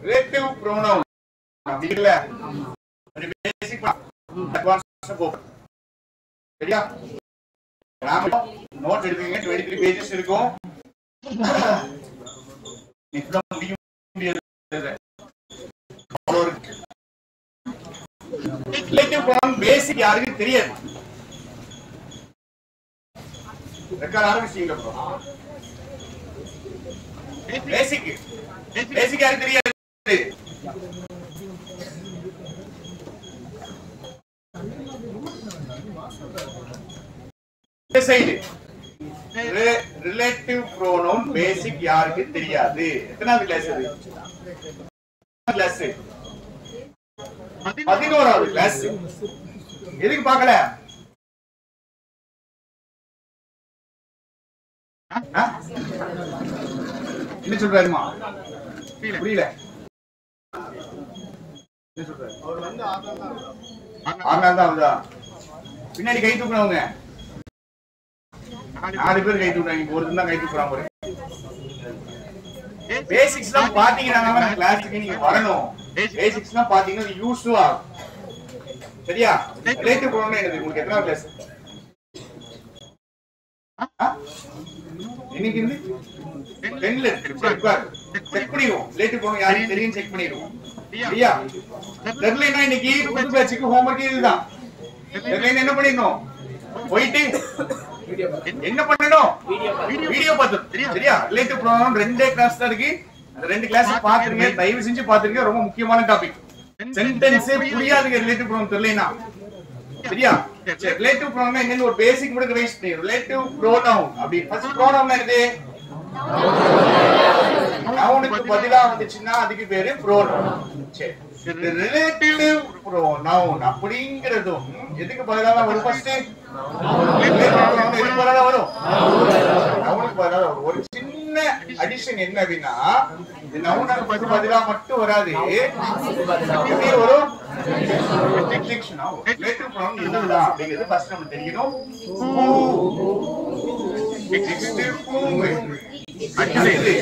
Relative pronoun அப்படி இல்ல ஒரு பேசிக் அட்வான்ஸ் போ சரியா நாம நோட் எடுத்தீங்க 23 பேजेस இருக்கும் இப்ப முடியும் ரிலேட்டிவ் ப்ரோனவுன் பேசிக் யாருக்கு தெரியாது ரெக்கார்ட் ஆரம்பிச்சீங்க ப்ரோ பேசிக் யாருக்கு தெரியாது ரிலேட்டிவ் ப்ரோனவுன் பேசிக் யாருக்கு தெரியாது எத்தனாவது கிளாஸ் இது கிளாஸ் 11வது கிளாஸ் எதுக்கு பார்க்கல என்ன சொல்றாருமா புரியல என்ன சொல்றாரு அவர் வந்து ஆனா பின்னாடி கை தூக்குறவங்க 4 பேர் கை தூக்குறாங்க ஒருத்தன் தான் கை தூக்குறாங்க பேசிக்ஸ்லாம் பாத்தீங்கன்னா கிளாஸ்க்கு நீங்க வரணும் பேசிக்ஸ்லாம் பாத்தீங்கன்னா யூஸ்ஃபுல் ஆகும் சரியா ரிலேட்டிவ் ப்ரோனவுன் என்னது உங்களுக்கு எத்தனை கிளாஸ் இன்னைக்கு இருந்து 10ல செக் பண்ணிடுவோம் ரிலேட்டிவ் ப்ரோனவுன் யாருக்கு தெரியும் செக் பண்ணிடுவோம் சரியா டெட்லைன் இன்னைக்கு புது பேட்ச்க்கு ஹோம்வொர்க் இதுதான் டெட்லைன் என்ன பண்ணிடணும் போயிட்டு என்ன பண்ணணும் வீடியோ பார்த்து சரியா ரிலேட்டிவ் ப்ரோனவுன் ரெண்டே கிளாஸ் தான் இருக்கு அந்த ரெண்டு கிளாஸ் பாத்துருங்க தயவு செஞ்சு பாத்துருங்க ரொம்ப முக்கியமான டாபிக் சென்டென்ஸே புரியாதுங்க ரிலேட்டிவ் ப்ரோனவுன் தெரியலனா சரியா ரிலேட்டிவ் ப்ரோனவுன் என்னன்னு ஒரு பேசிக் மட்டும் ரிவைஸ் பண்ணி ரிலேட்டிவ் ப்ரோனவுன் அப்படி ஃபர்ஸ்ட் ப்ரோனவுன் என்னது நவுனுக்கு பதிலா வந்துச்சுன்னா அதுக்கு பேரு ப்ரோனவுன் சரி ரிலேட்டிவ் ப்ரோனவுன் அப்படிங்கிறதும் எதுக்கு பதிலா வரும் ஃபர்ஸ்ட் எதுக்கு பதிலா வரும் நவுனுக்கு பதிலா வரும் ஒரு சின்ன அடிஷன் என்ன அப்படின்னா இந்த நவுனுக்கு பதிலா மட்டும் வராது எப்படி வரும் எக்ஸெக்ஷன் ஆகும் ரிலேட்டிவ் ப்ரோனவுன் இதுதான் அப்படிங்கிறது ஃபர்ஸ்ட் நமக்கு தெரியணும் எக்ஸெக்டிவ் ப்ரோனவுன் அடுத்தது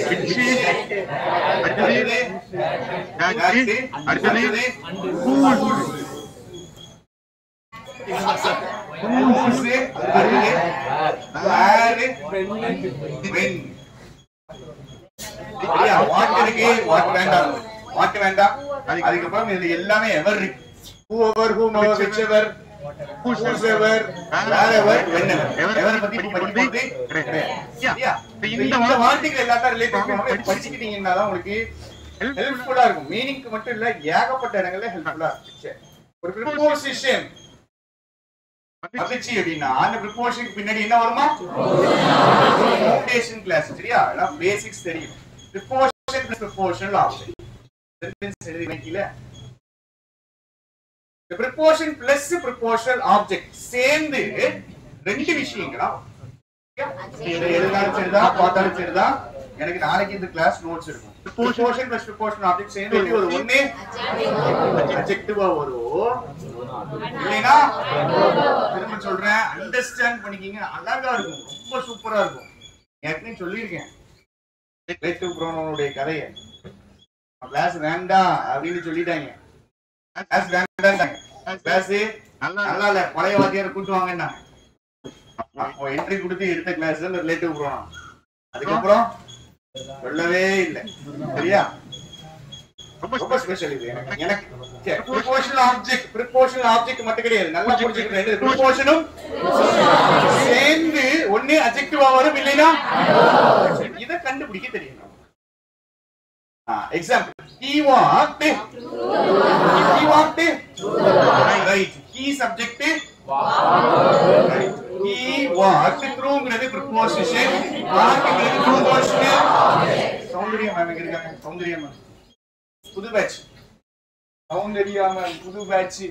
அதுக்கப்புறம் இது எல்லாமே எவர் இருக்கு whoever whomever whichever whosoever wherever whenever எவரை பத்தி படிக்கிறது சரியா இந்த வார்த்தைகள் எல்லாத்தையும் ரிலேட் பண்ணி படிச்சிட்டீங்கன்னா தான் உங்களுக்கு ஹெல்ப்ஃபுல்லா இருக்கும் மீனிங்க்கு மட்டும் இல்ல ஏகப்பட்ட இடங்கள்ல ஹெல்ப்ஃபுல்லா இருக்கு ஒரு ப்ரிபோசிஷன் வந்துச்சு அப்படின்னா அந்த ப்ரிபோசிஷனுக்கு பின்னாடி என்ன வருமா ஃபவுண்டேஷன் கிளாஸ் சரியா எல்லாம் பேசிக்ஸ் தெரியும் ப்ரிபோசிஷன் பிளஸ் ப்ரிபோசிஷனல் ஆப்ஷன் சென்டென்ஸ் எழுதி வைக்கல ப்ரிபோசிஷன் பிளஸ் ப்ரிபோசிஷனல் ஆப்ஜெக்ட் சேர்ந்து ரெண்டு விஷயங்களா எழுதாலும் சரிதான் பார்த்தாலும் சரிதான் எனக்கு நாளைக்கு இந்த கிளாஸ் நோட்ஸ் இருக்கும் ப்ரிபோசிஷன் பிளஸ் ப்ரிபோசிஷனல் ஆப்ஜெக்ட் சேர்ந்து ஒரு ஒண்ணே அட்ஜெக்டிவா வரும் இல்லைனா திரும்ப சொல்றேன் அண்டர்ஸ்டாண்ட் பண்ணிக்கிங்க அழகா இருக்கும் ரொம்ப சூப்பரா இருக்கும் ஏற்கனவே சொல்லியிருக்கேன் ரிலேட்டிவ் ப்ரோனவுனுடைய கதையை கிளாஸ் வேண்டாம் அப்படின்னு சொல்லிட்டாங்க கிளாஸ் வேண்டாம் கிளாஸ் நல்லா இல்ல பழைய வாத்தியாரை கூட்டு வாங்கன்னா அப்போ என்ட்ரி கொடுத்து எடுத்த கிளாஸ் ரிலேட்டிவ் ப்ரோனவுன் அதுக்கப்புறம் சொல்லவே இல்லை சரியா ரொம்ப ஸ்பெஷல் இது எனக்கு ப்ரிபோசிஷனல் ஆப்ஜெக்ட் மட்டும் கிடையாது நல்லா புரிஞ்சுக்கங்க ப்ரிபோசிஷனும் சேர்ந்து ஒண்ணே அட்ஜெக்டிவா வரும் இல்லைனா இத கண்டுபிடிக்க தெரியணும் example he walked right he subject right he walked through ங்கிறது preposition walk ங்கிறது preposition சௌந்தர்யா மேம் எங்க இருக்காங்க சௌந்தர்யா மேம் புது பேட்ச் சௌந்தர்யா மேம் புது பேட்ச்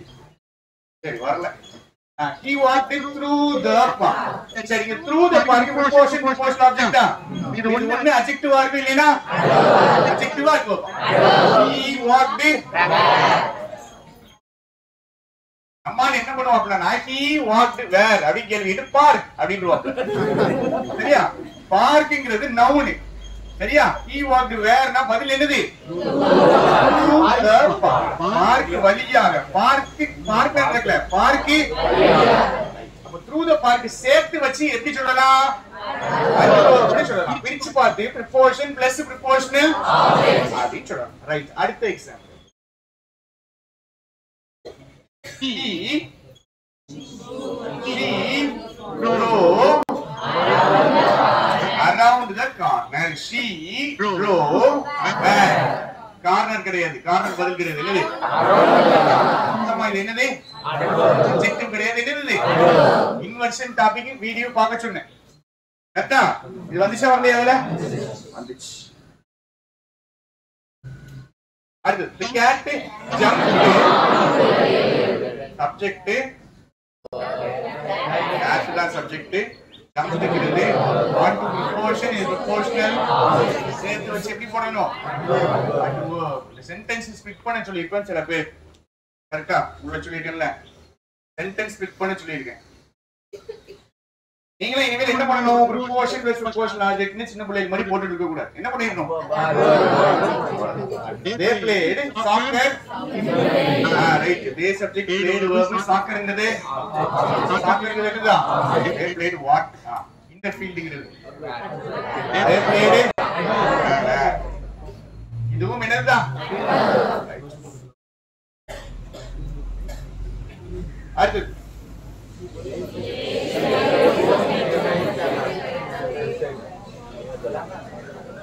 சரி வரல he walked through the park சரிங்க through the park preposition object தான் இது ஒண்ணு adjective ஆ இருக்கு இல்லனா adjective ஆ இருக்கும் he walked அம்மா என்ன பண்ணுவாங்கனா he walked where அப்படி கேள்வி இது பார்க் அப்படின்றாங்க சரியா பார்க்ங்கிறது நவுன் சரியா? he walked where னா பதில் என்னது? பார்க் வழியாக. பார்க் நடக்கல, பார்க் அப்ப through the park சேர்த்து வச்சு எப்படி சொல்லலாம்? அப்படி சொல்லலாம். பிரிச்சு பார்த்து preposition plus prepositional அப்படி சொல்லலாம். ரைட். அடுத்த example. She drove around the corner. She drove back. Corner கிடையாது, கார்னர் பதில் கிடையாது. என்னது? இது என்னது? அட்ஜெக்டிவ் கிடையாது. என்னது? இன்வர்ஷன் டாபிக் வீடியோ பார்க்க சொன்னேன். கரெக்ட்டா? இது வந்துச்சா வரலையா அதுல? வந்துச்சு. அடுத்து the cat jumped. Subject cat தான் சப்ஜெக்ட். jumped ங்கிறது what to preposition is proportional. சேர்த்து வச்சு எப்படி போடணும்? சென்டென்ஸ் ஸ்பிளிட் பண்ண சொல்லி இருப்பேன் சில பேர். கரெக்ட்டா? உள்ள சொல்லிருக்கேன்ல, சென்டென்ஸ் ஸ்பிளிட் பண்ண சொல்லிருக்கேன். நீங்களே இனிமேல் என்ன பண்ணணும்? preposition plus prepositional object னு சின்ன பிள்ளைகள் மாதிரி போட்டுட்டு இருக்க கூடாது. என்ன பண்ணிரணும்? they played soccer. right. they subject played verb soccer என்னது? soccer என்னது? they played what? இந்த ஃபீல்டிங்கிறது they played இதுவும் என்னதுதான்? அடுத்து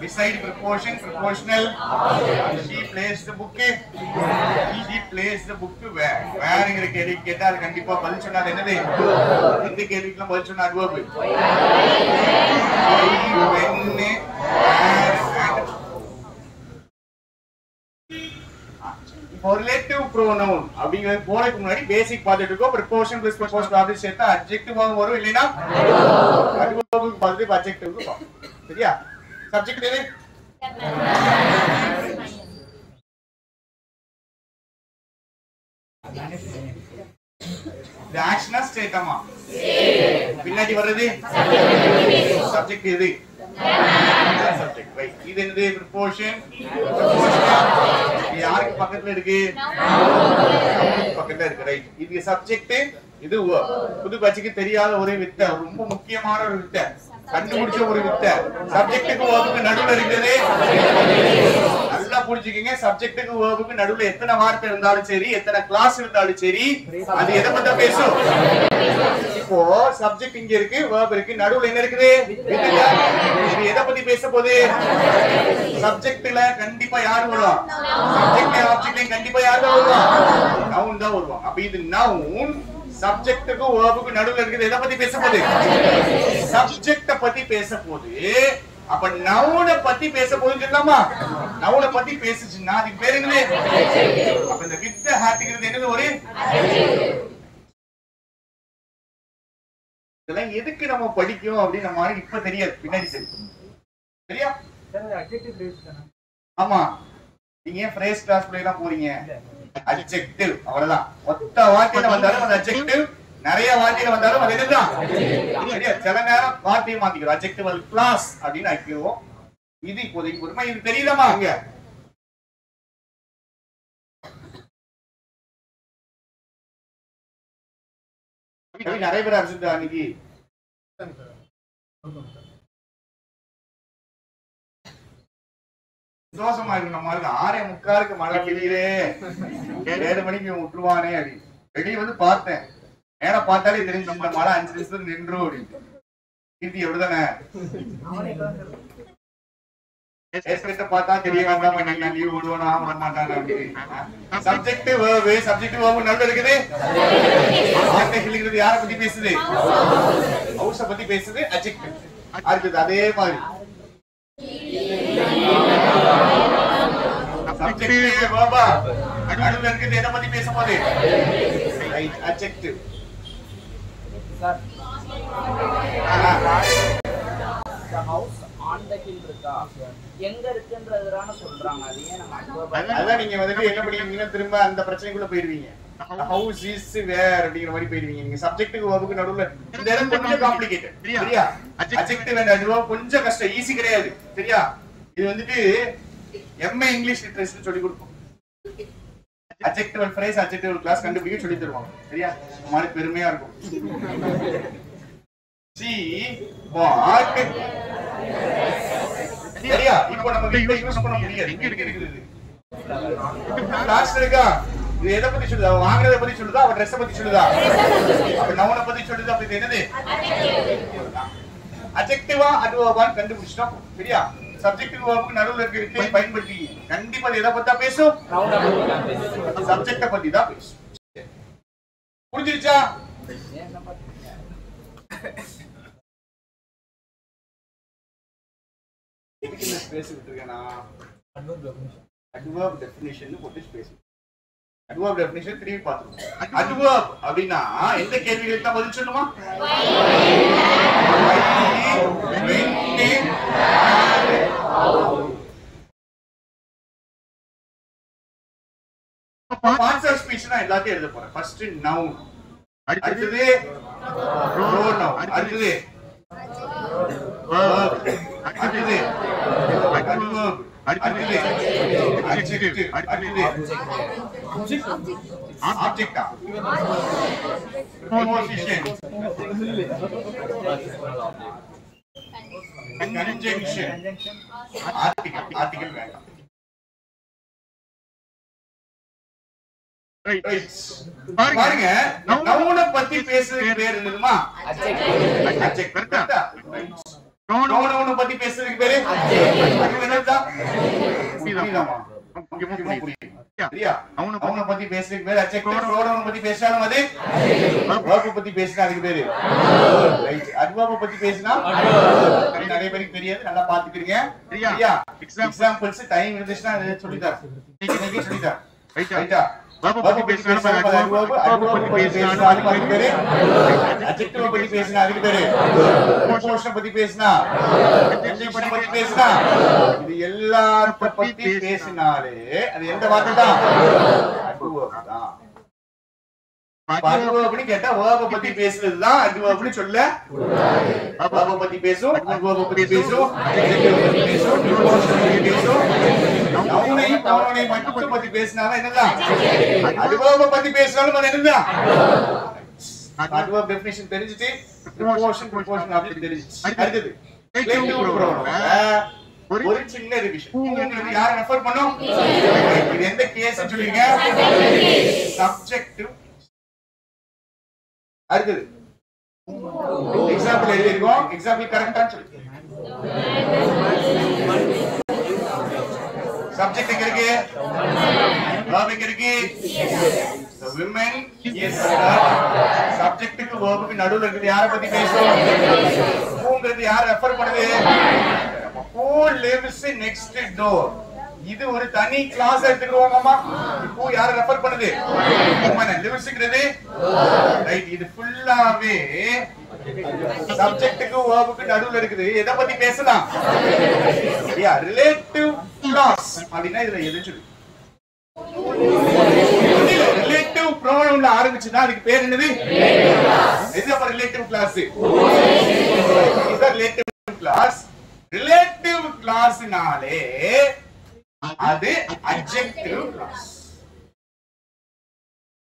beside preposition proportional. she plays the book. she plays the book where ங்கிற கேள்வி கேட்டா அது கண்டிப்பா பதில் சொன்னாது என்னது? இந்த கேள்விக்குலாம் பதில் சொன்னா adverb. when where and இப்போ ரிலேட்டிவ் ப்ரோனவுன் அப்படிங்கிறது போறதுக்கு முன்னாடி பேசிக் பார்த்துட்டு இருக்கோம். preposition plus prepositional object சேர்த்தா adjective வரும், இல்லைன்னா adverb பார்த்துட்டு adjective வரும். சரியா? சப்ஜெக்ட் எது? the action state ஆமா. பின்னாடி வர்றது சப்ஜெக்ட் எது? சப்ஜெக்ட். ரைட். இது என்னது? preposition. இது யாருக்கு பக்கத்துல இருக்கு? பக்கத்துல இருக்கு. ரைட். இது சப்ஜெக்ட், இது verb. புது பட்சிக்கு தெரியாத ஒரு வித்தை, ரொம்ப முக்கியமான ஒரு வித்தை, கண்டுபிடிச்ச ஒரு வித்தை. சப்ஜெக்ட்டுக்கு verb-க்கு நடுவுல இருக்குது. நல்லா புரிஞ்சுக்கங்க. சப்ஜெக்ட்டுக்கு verb-க்கு நடுவுல எத்தனை வார்த்தை இருந்தாலும் சரி, எத்தனை கிளாஸ் இருந்தாலும் சரி, அது எதை பத்தி பேசும்? இப்போ சப்ஜெக்ட் இங்க இருக்கு, verb இருக்கு, நடுவுல என்ன இருக்குது? இது எதை பத்தி பேச போகுது? சப்ஜெக்ட்ல கண்டிப்பா யார் வருவா? சப்ஜெக்ட் ஆப்ஜெக்ட்ல கண்டிப்பா யார் வருவா? நவுன் தான் வருவா. அப்ப இது நவுன் சப்ஜெக்ட்டுக்கு verb-க்கு நடுவுல இருக்குது. எதை பத்தி பேச போகுது? சப்ஜெக்ட்ட பத்தி பேச போகுது. அப்ப நவுனை பத்தி பேச போகுதுன்னு சொல்லலாமா? நவுனை பத்தி பேசுச்சுன்னா அதுக்கு பேர் என்னது? அப்ப இந்த வித் ஹார்ட்ங்கிறது என்னது? ஒரு இதெல்லாம் எதுக்கு நம்ம படிக்கும் அப்படின்னு நம்ம இப்ப தெரியாது, பின்னாடி தெரியும். சரியா? ஆமா. நீங்க ஏன் ஃப்ரேஸ் கிளாஸ் எல்லாம் போறீங்க? அட்ஜெக்டிவ் அவ்வளவுதான். ஒத்த வார்த்தையில வந்தாலும் அது அட்ஜெக்டிவ், நிறைய வார்த்தையில வந்தாலும் அது என்னதான்? சரியா? சில நேரம் வார்த்தையை மாத்திக்கிறோம், அட்ஜெக்டிவல் கிளாஸ் அப்படின்னு ஆக்கிடுவோம். இது இப்போதைக்கு பொறுமை. இது தெரியுதாமா? அங்க நிறைய பேர் அடிச்சுட்டா அன்னைக்கு. சந்தோஷமா இருக்கு. நம்ம 6:45 மழை பெய்யுதே, 7 மணிக்கு விட்டுருவானே அப்படின்னு வெளியே வந்து பார்த்தேன். மேல பார்த்தாலே தெரிஞ்சு இந்த மழை 5 நிமிஷத்துக்கு நின்றும் அப்படின்னு. கீர்த்தி எப்படிதானே பார்த்தா தெரிய வேண்டாம் லீவ் விடுவானா விட மாட்டாங்க அப்படின்னு. சப்ஜெக்ட் வேர்பு, சப்ஜெக்ட் வேர்பு நடுவுல இருக்குது. ஆர்டிகிள் யாரை பத்தி பேசுது? ஹவுஸ பத்தி பேசுது. அட்ஜெக்டிவ் அடுத்தது அதே மாதிரி சப்ஜெக்ட் வேர்பா நடுவுல இருக்குது. எதை பத்தி பேசும்போது? ரைட். அட்ஜெக்டிவ். எங்க இருக்குன்றதுதான சொல்றாங்க. அது ஏன் நம்ம அதான் நீங்க வந்து என்ன பண்ணுவீங்கன்னா திரும்ப அந்த பிரச்சனைக்குள்ள போயிடுவீங்க. ஹவுஸ் இஸ் வேர் அப்படிங்கிற மாதிரி போயிடுவீங்க. நீங்க சப்ஜெக்ட்டுக்கு வேர்புக்கு நடுவுல இந்த இடம் கொஞ்சம் காம்ப்ளிகேட்டட். சரியா? அட்ஜெக்டிவ் அண்ட் அட்வர்ப் கொஞ்சம் கஷ்டம், ஈஸி கிடையாது. சரியா? இது வந்துட்டு எம்ஏ இங்கிலீஷ் லிட்ரேச்சர் சொல்லி கொடுப்போம். அட்ஜெக்டிவல் ஃப்ரேஸ் அட்ஜெக்டிவல் கிளாஸ் கண்டுபிடிக்க சொல்லி தருவாங்க. சரியா? மாதிரி பெருமையா இருக்கும். சி வாட் சரியா? இப்போ நமக்கு இதை யூஸ் பண்ண முடியாது. இங்க இருக்குது கிளாஸ் இருக்கா? இது எதை பத்தி சொல்லுதா? வாங்குறத பத்தி சொல்லுதா? அவ ட்ரெஸ் பத்தி சொல்லுதா? அப்ப நவுன பத்தி சொல்லுதா? அப்ப இது என்னது? அட்ஜெக்டிவா அட்வர்பான்னு கண்டுபிடிச்சிட்டோம். சரியா? சப்ஜெக்டிவ் வெர்புக்கு நடுவுல இருக்கிறது பயன்படுத்தி கண்டிப்பா எதை பத்தி பேசும்? சப்ஜெக்ட பத்தி தான் பேசும். புரிஞ்சிருச்சா? இதுக்கு இந்த ஸ்பேஸ் விட்டுருக்கேனா? அட்வர்ப் டெஃபினிஷன் போட்டு ஸ்பேஸ். Adverb definition 3 பாத்துறோம். அட்வர்ப் அப்படினா எந்த கேள்விகளுக்கு தான் பதில் சொல்லணுமா? பார்ட்ஸ் ஆஃப் ஸ்பீச்னா எல்லாத்தையும் எழுத போறேன். ஃபர்ஸ்ட் நவுன், அடுத்தது ப்ரோனவுன், அடுத்தது verb, அடுத்தது adverb, அடுத்தது adjective, அடுத்தது object, preposition, conjunction, article வேண்டாம். பாருங்க, நவுன பத்தி பேசுறது பேர் என்னதுமா? adjective. கரெக்ட்டா? நவுன பத்தி பேசுறதுக்கு பேரு adjective. என்னது? புரியுதாமா? சரியா? நவுன பத்தி பேசுறதுக்கு பேரு adjective. ப்ரோனவுன் பத்தி பேசினாலும் அது verb பத்தி பேசினா அதுக்கு பேரு ரைட். adverb பத்தி பேசினா adverb. நிறைய பேருக்கு தெரியாது, நல்லா பாத்துக்கிறீங்க. சரியா? எக்ஸாம்பிள்ஸ் டைம் இருந்துச்சுன்னா சொல்லி தரேன். இன்னைக்கு சொல்லி தரேன். ரைட்டா? verb பத்தி பேசினா adverb, adverb பத்தி பேசினா அதுக்கு பேரு adjective, பத்தி பேசினா அதுக்கு பேரு preposition, பத்தி பேசினா conjunction, பத்தி பேசினா இது எல்லாத்த பத்தி பேசினாலே அது எந்த வார்த்தை தான்? adverb தான். adverb னு கேட்டா verb பத்தி பேசுறது தான் adverb னு சொல்ல கூடாது. verb பத்தி பேசும், adverb பத்தி பேசும், adjective பத்தி பேசும், preposition பத்தி பேசும். நவுனையும் ப்ரோனவுனையும் மட்டும் பத்தி பேசினாலும் என்னதான்? adverb பத்தி பேசினாலும் அது என்னதான்? adverb definition தெரிஞ்சிட்டு preposition அப்படி தெரிஞ்சிச்சு. அடுத்தது relative pronoun. ஒரு சின்ன ரிவிஷன். உங்களுக்கு யாரை ரெஃபர் பண்ணோம்? இது எந்த கேஸ் சொல்றீங்க? சப்ஜெக்டிவ். அடுத்தது எக்ஸாம்பிள் எழுதிருக்கோம். எக்ஸாம்பிள் கரெக்டான்னு சொல்லுங்க. சப்ஜெக்ட் எங்க இருக்கு? verb எங்க இருக்கு? the women is சப்ஜெக்ட்டுக்கு verb-க்கு நடுவுல இருக்குது. யாரை பத்தி பேசும்? whoங்கிறது யார் ரெஃபர் பண்ணுது? who lives next door. இது ஒரு தனி கிளாஸ் எடுத்துக்குவோமாமா. who யாரை ரெஃபர் பண்ணுது? women. livesங்கிறது ரைட். இது ஃபுல்லாவே சப்ஜெக்ட்டுக்கு verb-க்கு நடுவுல இருக்குது. எதை பத்தி பேசலாம்? சரியா? ரிலேட்டிவ் கிளாஸ் அப்படினா இதுல எது சொல்லு? ரிலேட்டிவ் ப்ரோனவுன்ல ஆரம்பிச்சுனா அதுக்கு பேர் என்னது? இது அப்ப ரிலேட்டிவ் கிளாஸ். இது ரிலேட்டிவ் கிளாஸ். ரிலேட்டிவ் கிளாஸ்னாலே அது அட்ஜெக்டிவ் கிளாஸ்.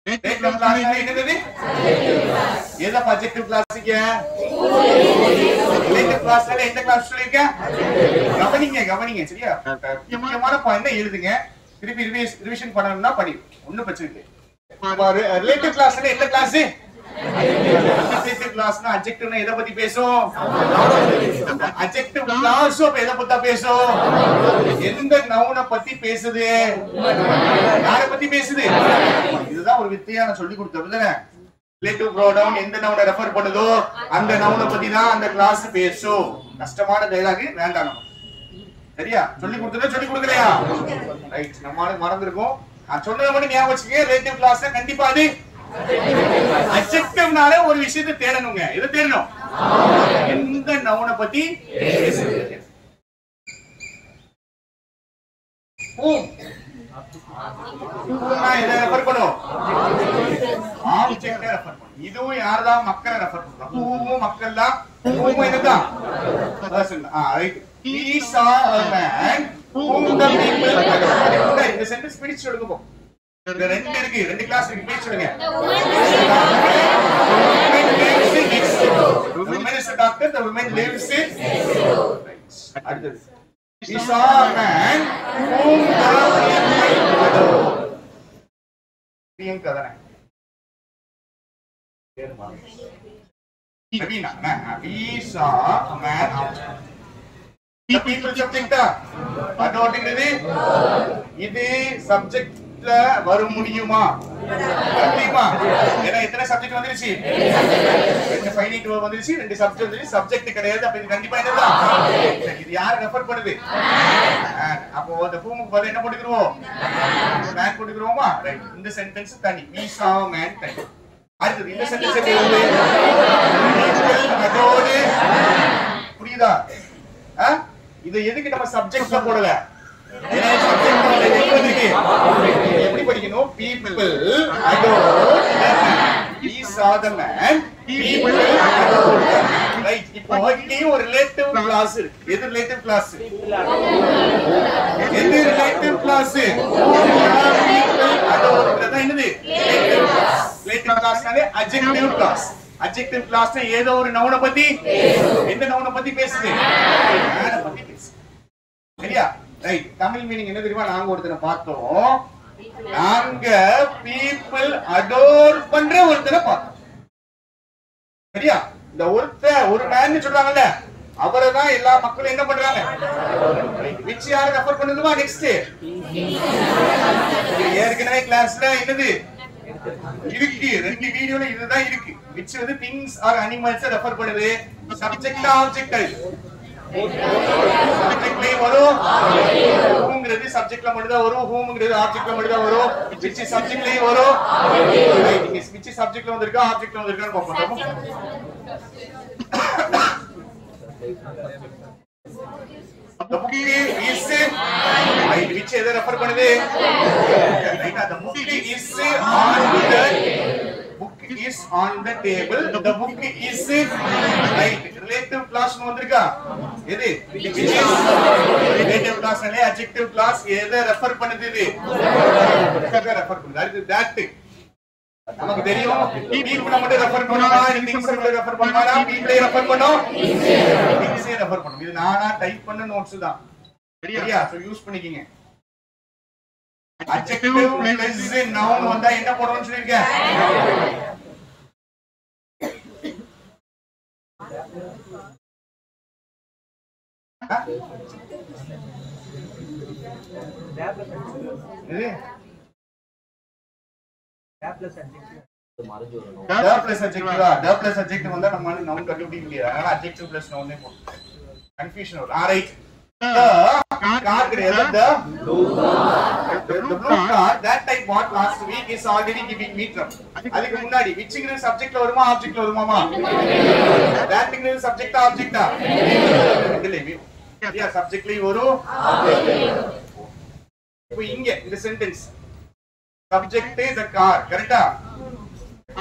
ரிலேட்டிவ் கிளாஸ் என்னது? எது அட்ஜெக்டிவ் கிளாஸ்ங்க? ரிலேட்டிவ் கிளாஸ்ல எந்த கிளாஸ் சொல்லிருக்கேன்? கவனிங்க சரியா? முக்கியமான பாயிண்ட் எழுதுங்க. திருப்பி ரிவிஷன் பண்ணணும்னா படி. ஒண்ணும் பிரச்சனை இல்லை. ரிலேட்டிவ் கிளாஸ்ல எந்த கிளாஸ்? அட்ஜெக்டிவ் கிளாஸ்னா அட்ஜெக்டிவ்னா எதை பத்தி பேசும்? அட்ஜெக்டிவ் கிளாஸ் அப்ப எதை பத்தி பேசும்? எந்த நவுனை பத்தி பேசுது? யாரை பத்தி பேசுது? இதுதான் ஒரு வித்தையா நான் சொல்லி கொடுத்தேன். ரிலேட்டிவ் ப்ரோனவுன் எந்த நவுனை ரெஃபர் பண்ணுதோ அந்த நவுனை பத்தி தான் அந்த கிளாஸ் பேசும். கஷ்டமான டயலாக் வேண்டாம் நம்ம. சரியா? சொல்லி கொடுத்தா சொல்லி கொடுக்கலையா? ரைட். நம்மளுக்கு மறந்துருக்கும். நான் சொன்னதை மட்டும் ஞாபகம் வச்சுக்கங்க. ரிலேட்டிவ் கிளாஸ்ல கண்டிப்பா அது அட்ஜெக்டிவ்னாலே ஒரு விஷயத்தை தேடணுங்க. எதை தேடணும்? எந்த நவுனை பத்தி பேசுது? இதை ரெஃபர் பண்ணும். ஆப்ஜெக்ட் ரெஃபர் பண்ணும். இதுவும் யார்தான்? மக்களை ரெஃபர் பண்றோம். மக்கள் தான். என்னதான்? Right. He saw a man whom the people adored. இந்த சென்டென்ஸ் பிடிச்சு சொல்லுங்க போ. இந்த ரெண்டு இருக்கு, ரெண்டு கிளாஸ் இருக்கு, பிடிச்சு சொல்லுங்க. The woman is a doctor, the woman lives in அடுத்தது. He saw a man whom the people adored. Priyanka தானே? பேருமா? நவீனா. We saw a man the people subject adored இது சப்ஜெக்ட்ல வர முடியுமா? முடியுமா? ஏன்னா எத்தனை சப்ஜெக்ட் வந்துருச்சு? ரெண்டு ஃபைனைட் வேர்ப் வந்துருச்சு, ரெண்டு சப்ஜெக்ட் வந்துருச்சு, சப்ஜெக்ட் கிடையாது. அப்ப இது கண்டிப்பா என்னதான்? இது யார் ரெஃபர் பண்ணுது? அப்போ அந்த ஹூமுக்கு பதிலா என்ன போட்டுக்குறோம்? மேன் போட்டுக்குறோமா? ரைட். இந்த சென்டென்ஸ் தனி. We saw a man தனி. அடுத்து இந்த சென்டென்ஸ் எப்படி வருது? adored. புரியுதா? இது எதுக்கு நம்ம சப்ஜெக்ட்ல போடல? ஏன்னா சப்ஜெக்ட் எப்படி படிக்கணும்? people adored the man. He saw the man. People adored the man. Right. இப்போ இங்கேயும் ஒரு ரிலேட்டிவ் கிளாஸ் இருக்கு. எது ரிலேட்டிவ் கிளாஸ்? எது ரிலேட்டிவ் கிளாஸ்? people adored என்னது? Relative clause. ரிலேட்டிவ் கிளாஸ்னாலே adjective class. adjective class ஏதோ ஒரு நவுன பத்தி எந்த நவுன பத்தி பேசுது? மேன பத்தி பேசுது. சரியா? ரைட். தமிழ் மீனிங் என்ன தெரியுமா? நாங்க ஒருத்தனை பார்த்தோம். நாங்க people adore பண்ற ஒருத்தனை பார்த்தோம். சரியா? இந்த ஒரு மேன் சொல்றாங்கல்ல, அவரை தான் எல்லா மக்களும் என்ன பண்றாங்க? which யார ரெஃபர் பண்ணுதுமா? நெக்ஸ்ட் ஏற்கனவே கிளாஸ்ல என்னது இருக்கு? ரெண்டு வீடியோல இதுதான் இருக்கு. which வந்து things or animals ரெஃபர் பண்ணுது. சப்ஜெக்ட் ஆப்ஜெக்ட் சப்ஜெக்ட்லயே வரும். whomங்கிறது சப்ஜெக்ட்ல மட்டும் தான் வரும், whomங்கிறது ஆப்ஜெக்ட்ல மட்டும் தான் வரும், which சப்ஜெக்ட்லயே வரும். which சப்ஜெக்ட்ல வந்திருக்கா ஆப்ஜெக்ட்ல வந்திருக்கான்னு பாப்போம். The book is right. which எதை ரெஃபர் பண்ணுது? right. The book is on the table. The book is right. relative class வந்திருக்கா? எது? which is relative class னாலே adjective class எதை ரெஃபர் பண்ணுது? இது எதை ரெஃபர் பண்ணுது? அது that நமக்கு தெரியும். people மட்டும் ரெஃபர் பண்ணுமா? things மட்டும் ரெஃபர் பண்ணுமா? people ரெஃபர் பண்ணோம், things ரெஃபர் பண்ணும். இது நானா டைப் பண்ண நோட்ஸ் தான். சரியா? சோ யூஸ் பண்ணிக்கங்க. adjective plus noun வந்தா என்ன போடணும்னு சொல்லிருக்கேன். adjective வந்தா நம்ம noun கண்டுபிடிக்க முடியாது. அதனால adjective plus noun நே போடு. கன்ஃபியூஷன் வரும். ரைட். car கிடையாது. the blue car that I bought last week is already giving me trouble. அதுக்கு முன்னாடி whichங்கிற சப்ஜெக்ட்ல வருமா ஆப்ஜெக்ட்ல வருமாமா? thatங்கிற சப்ஜெக்ட் ஆப்ஜெக்ட்டா? ரெண்டுலயுமே. சரியா? சப்ஜெக்ட்லயும் வரும், ஆப்ஜெக்ட்லயும் வரும். இப்போ இங்க இந்த சென்டென்ஸ் சப்ஜெக்ட் the car கரெக்ட்டா?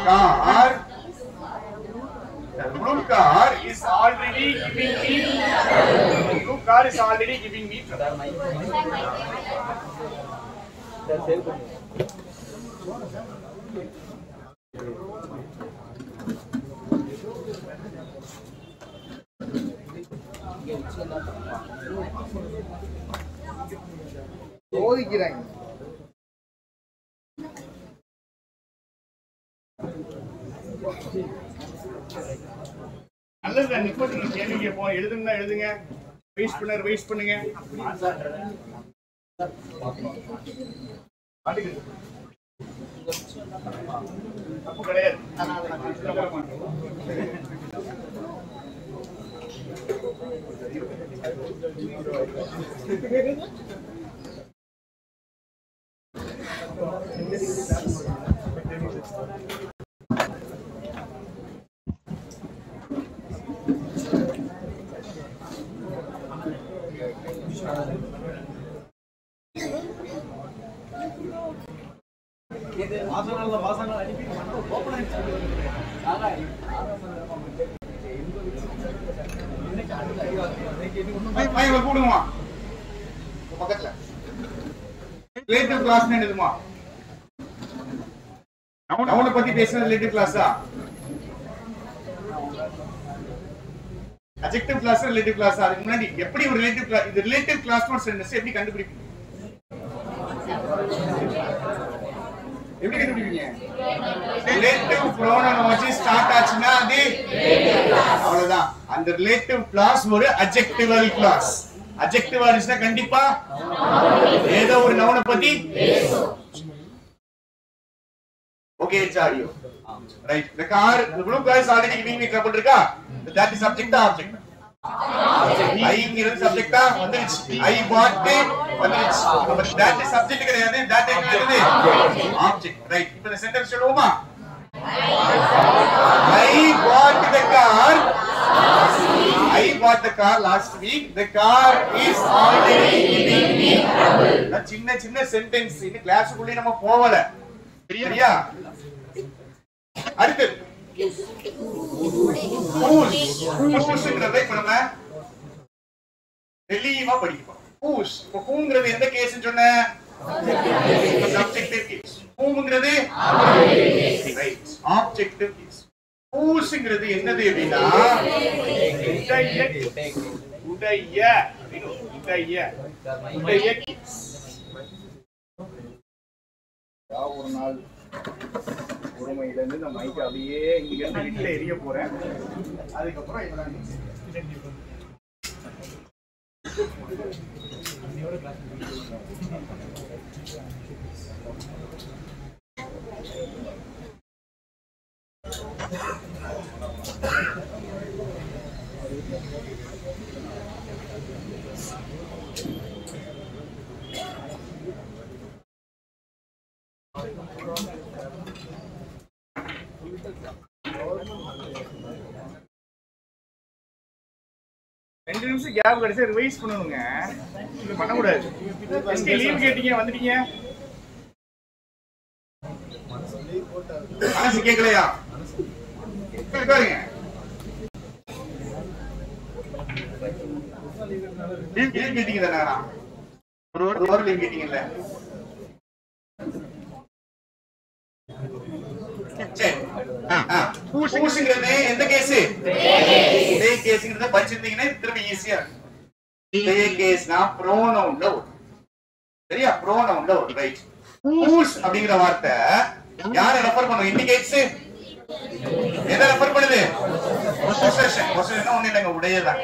car the blue car is already giving me சோதிக்கிறாங்க. நல்லது. நிப்போட்டிங்க கேள்விக்கு போ. எழுதுனா எழுதுங்க, வேஸ்ட் பண்ணுங்க. தப்பு கிடையாது. வாசனங்கள் அனுப்பி ஓபன் ஆயிடுச்சு. இவங்க கூடுமா பக்கத்துல ரிலேட்டிவ் கிளாஸ் என்னதுமா நவுனை பத்தி பேசுறது ரிலேட்டிவ் கிளாஸா அட்ஜெக்டிவ் கிளாஸ் ரிலேட்டிவ் கிளாஸ் அதுக்கு முன்னாடி எப்படி ஒரு ரிலேட்டிவ் கிளாஸ் இது ரிலேட்டிவ் கிளாஸ் சென்டென்ஸ் எப்படி கண்டுபிடிப்பீங்க எப்படி கண்டுபிடிப்பீங்க ரிலேட்டிவ் ப்ரோனவுன் வச்சு ஸ்டார்ட் ஆச்சுன்னா அது அவ்வளவுதான் அந்த ரிலேட்டிவ் கிளாஸ் ஒரு அட்ஜெக்டிவல் கிளாஸ் அட்ஜெக்டிவ் இருந்துச்சுன்னா கண்டிப்பா ஏதோ ஒரு நவுனை பத்தி okay it's audio right the car the blue car is already giving me trouble irka that is subject or object I is subject ah vandiruchu I bought it vandiruchu but that is subject கிடையாது that is object right இப்ப இந்த sentence சொல்லுவோமா I bought the car last week the car is already giving me trouble சின்ன sentence இந்த கிளாஸ்க்குள்ள நம்ம போவல சரியா அடுத்து பூஸ்ங்கறதை நம்ம தெளிவா படிப்போம் பூஸ் இப்போ பூங்கிறது எந்த கேஸ்னு சொன்ன சப்ஜெக்டிவ் கேஸ் பூங்கிறது ரைட் ஆப்ஜெக்டிவ் கேஸ் பூஸ்ங்கிறது என்னது அப்படினா உடைய ஒரு நாள் ஒருமையில இருந்து நான் மைக் அப்படியே இங்க இருந்து விட்டுல எரிய போறேன் அதுக்கப்புறம் ரெண்டு நிமிஷம் கேப் கிடைச்சா ரிவைஸ் பண்ணணுங்க இது பண்ண கூடாது எஸ்கே லீவ் கேட்டீங்க வந்துட்டீங்க மனசு கேட்கலையா பாருங்க லீவ் கேட்டீங்க தானே ஒரு வாரம் லீவ் கேட்டீங்கல்ல சரி பூஸ்ங்கிறது எந்த கேஸ் இதே கேஸ்ங்கிறத படிச்சிருந்தீங்கன்னா திரும்ப ஈஸியா இருக்கும் இதே கேஸ்னா ப்ரோனவுன்ல வரும் சரியா ப்ரோனவுன்ல வரும் ரைட் பூஸ் அப்படிங்கிற வார்த்தை யாரை ரெஃபர் பண்ணும் இண்டிகேட்ஸ் எதை ரெஃபர் பண்ணுது பொசஷன் பொசஷன் ஒண்ணு இல்லங்க உடையதான்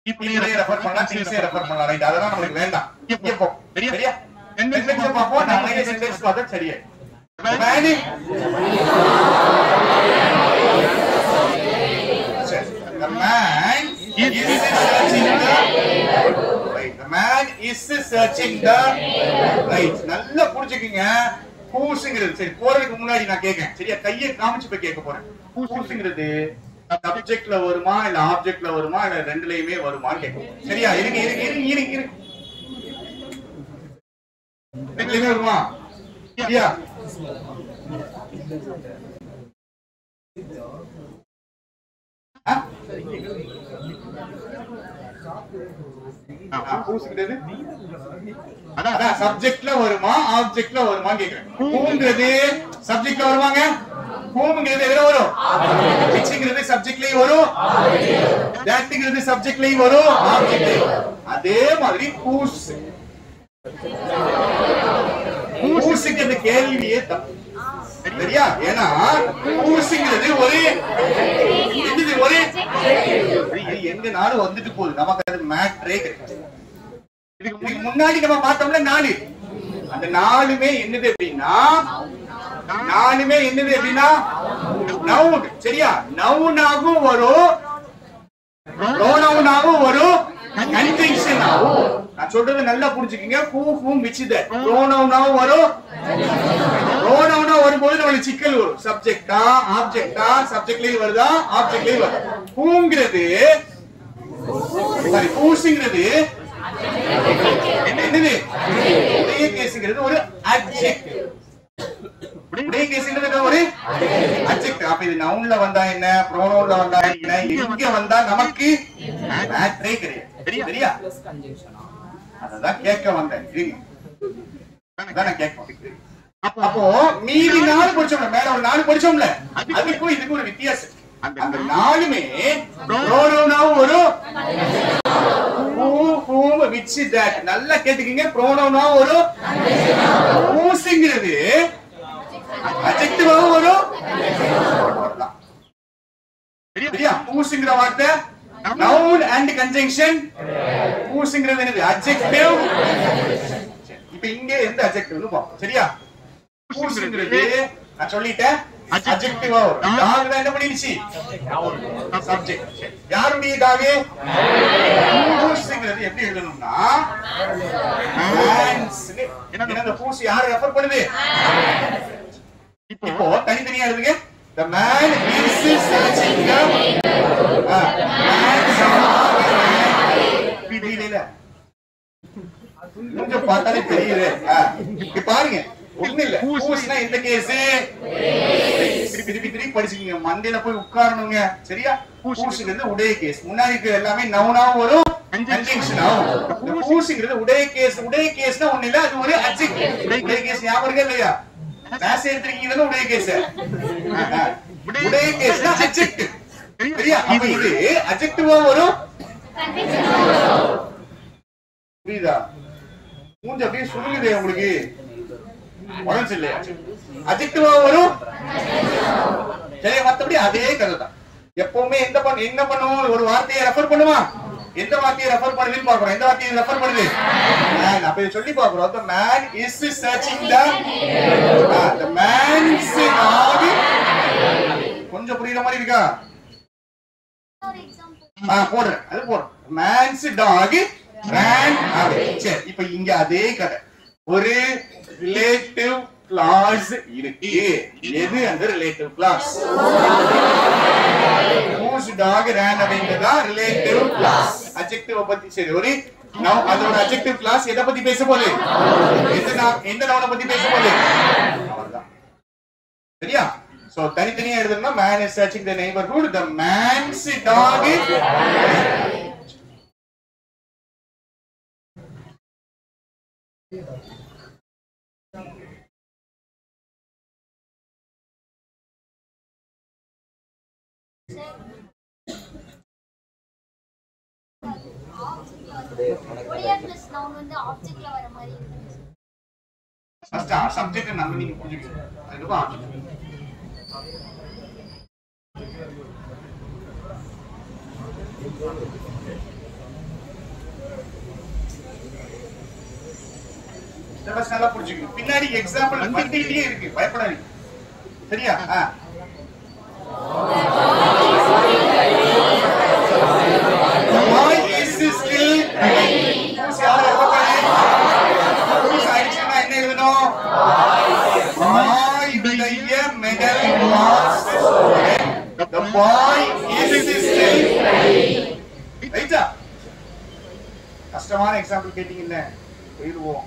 இப்படியே ரெஃபர் பண்ணலாம் திங்ஸே ரெஃபர் பண்ணலாம் ரைட் அதெல்லாம் நமக்கு வேண்டாம் இப்போ சரியா சென்டென்ஸ் பாப்போம் நாளைக்கு சென்டென்ஸ் பார்த்தா சரியா The man is searching the right. நல்லா புரிஞ்சுக்கங்க பூஸ்ங்கிறது சரி போறதுக்கு முன்னாடி நான் கேட்கேன் சரியா கையை காமிச்சு போய் கேட்க போறேன் பூஸ்ங்கிறது சப்ஜெக்ட்ல வருமா இல்ல ஆப்ஜெக்ட்ல வருமா இல்ல ரெண்டுலயுமே வருமான்னு கேட்கும் சரியா இருக்கு ரெண்டுலயுமே வருமா சரியா சப்ஜெக்ட்ல வருமா ஆப்ஜெக்ட்ல வருமா கேக்குறேன் பூங்கிறது சப்ஜெக்ட்ல வருவாங்க பூங்கிறது எதுல வரும் பிச்சுங்கிறது சப்ஜெக்ட்லயும் வரும் தட்ங்கிறது சப்ஜெக்ட்லயும் வரும் ஆப்ஜெக்ட்லயும் வரும் அதே மாதிரி பூஸ் பூஸ்ங்கிறது கேள்வியே தப்பு சரியா ஏன்னா பூஸ்ங்கிறது ஒரு எங்க நாடு வந்துட்டு போகுது நமக்கு அது மேட்ரே கிடையாது இதுக்கு முன்னாடி நம்ம பார்த்தோம்ல நாலு அந்த நாலுமே என்னது அப்படின்னா நவுன் சரியா நவுனாகவும் வரும் ப்ரோனவுனாகவும் வரும் கன்ஜங்ஷன் ஆகும் நான் சொல்றது நல்லா புரிஞ்சுக்கங்க ஹூம் which is that ப்ரோனவுனாவும் வரும் ப்ரோனவுனா வரும்போது நமக்கு சிக்கல் வரும் சப்ஜெக்ட்டா ஆப்ஜெக்ட்டா சப்ஜெக்ட்லயே வருதா ஆப்ஜெக்ட்லயே வருதா ஹூம்ங்கிறது சாரி பூஸ்ங்கிறது என்னது உடைய கேஸ்ங்கிறது ஒரு அட்ஜெக்டிவ் உடைய கேஸ்ங்கிறது ஒரு அட்ஜெக்டிவ் அப்ப இது நவுன்ல வந்தா என்ன ப்ரோனவுன்ல வந்தா என்ன எங்க வந்தா நமக்கு மேட்ரே கிடையாது. சரியா? பிளஸ் கன்ஜங்ஷனா? அததான் கேட்க வந்தேன். கேட்க அப்போ மீதி 4 படிச்சோம்ல, மேல ஒரு 4 படிச்சோம்ல, அதுக்கும் இதுக்கு ஒரு வித்தியாசம். அந்த 4மே ப்ரோனவுனாவும் ஒரு whom which that. நல்லா கேட்டுக்கீங்க. ப்ரோனவுனாவும் ஒரு who'ங்கிறது அட்ஜெக்டிவாவும் ஒரு சரியா? who'ங்கிற வார்த்தை noun and conjunction. who'ங்கிறது என்னது? adjective. இப்போ இங்க எந்த adjectiveனு பாப்போம். சரியா? who'ங்கிறது நான் சொல்லிட்டேன் adjective வரும். டாக் தான் என்ன பண்ணிடுச்சு? subject. யாருடைய டாக்? who'ங்கிறது எப்படி எழுதணும்னா man's. என்ன who's யாரை ரெஃபர் பண்ணுது? இப்போ தனித்தனியா எழுதுங்க. The man is searching the கொஞ்சம் பார்த்தாலே தெரியுது. இங்க பாருங்க, ஒண்ணு இல்ல. who'sனா இந்த கேஸ் திருப்பி படிச்சுக்கீங்க. மண்டையில போய் உட்காரணுங்க. சரியா? who'sங்கிறது உடைய கேஸ். முன்னாடி இருக்கிற எல்லாமே நவுனாவும் வரும், கன்ஜங்ஷன் ஆகும். who'sங்கிறது உடைய கேஸ். உடைய கேஸ்னா ஒண்ணு இல்ல, அது ஒரு அட்ஜெக்டிவ். உடைய கேஸ் ஞாபகம் இருக்கா இல்லையா? கிளாஸ் எடுத்துறீங்கன்னு உடைய கேஸ். உடைய கேஸ்னா அட்ஜெக்டிவ். சரியா? அப்ப இது அட்ஜெக்டிவா வரும், புரியுதா? மூஞ்ச அப்படியே சுருங்குதே உங்களுக்கு, உடம்பு இல்லையா? அட்ஜெக்டிவா வரும். சரி, மத்தபடி அதே கதை தான். எப்பவுமே என்ன பண்ணுவோம்? ஒரு வார்த்தையை ரெஃபர் பண்ணுமா? எந்த வார்த்தையை ரெஃபர் பண்ணுதுன்னு பாக்குறோம். எந்த வார்த்தையை ரெஃபர் பண்ணுது? man. அப்ப இத சொல்லி பாக்குறோம். the man is searching the man's dog. கொஞ்சம் புரியுற மாதிரி இருக்கா? போடுறேன், அது போடுறேன். man's dog ran away. சரி, இப்ப இங்க அதே கதை. ஒரு ரிலேட்டிவ் கிளாஸ் இருக்கு. எது அந்த relative clause? whose dog ran awayங்கதா ரிலேட்டிவ் கிளாஸ். அட்ஜெக்டிவ் பத்தி சரி, ஒரு நவுன், அதோட அட்ஜெக்டிவ் கிளாஸ் எதை பத்தி பேச போகுது? எந்த நவுனை பத்தி பேச போகுது? அவ்வளவுதான். சரியா? சோ தனித்தனியா எழுதணும்னா man is searching the neighborhood, the man's dog is subject நம்ம நீங்க புரிஞ்சுக்கணும். அதுதான் ஆப்ஜெக்ட். நல்லா புரிஞ்சுக்கணும். பின்னாடி எக்ஸாம்பிள் பண்ணிட்டே இருக்கு, பயப்படாதீங்க. சரியா? என்ன எழுதணும்? The boy is still right. கஷ்டமான எக்ஸாம்பிள் கேட்டீங்கல்ல, போயிடுவோம்.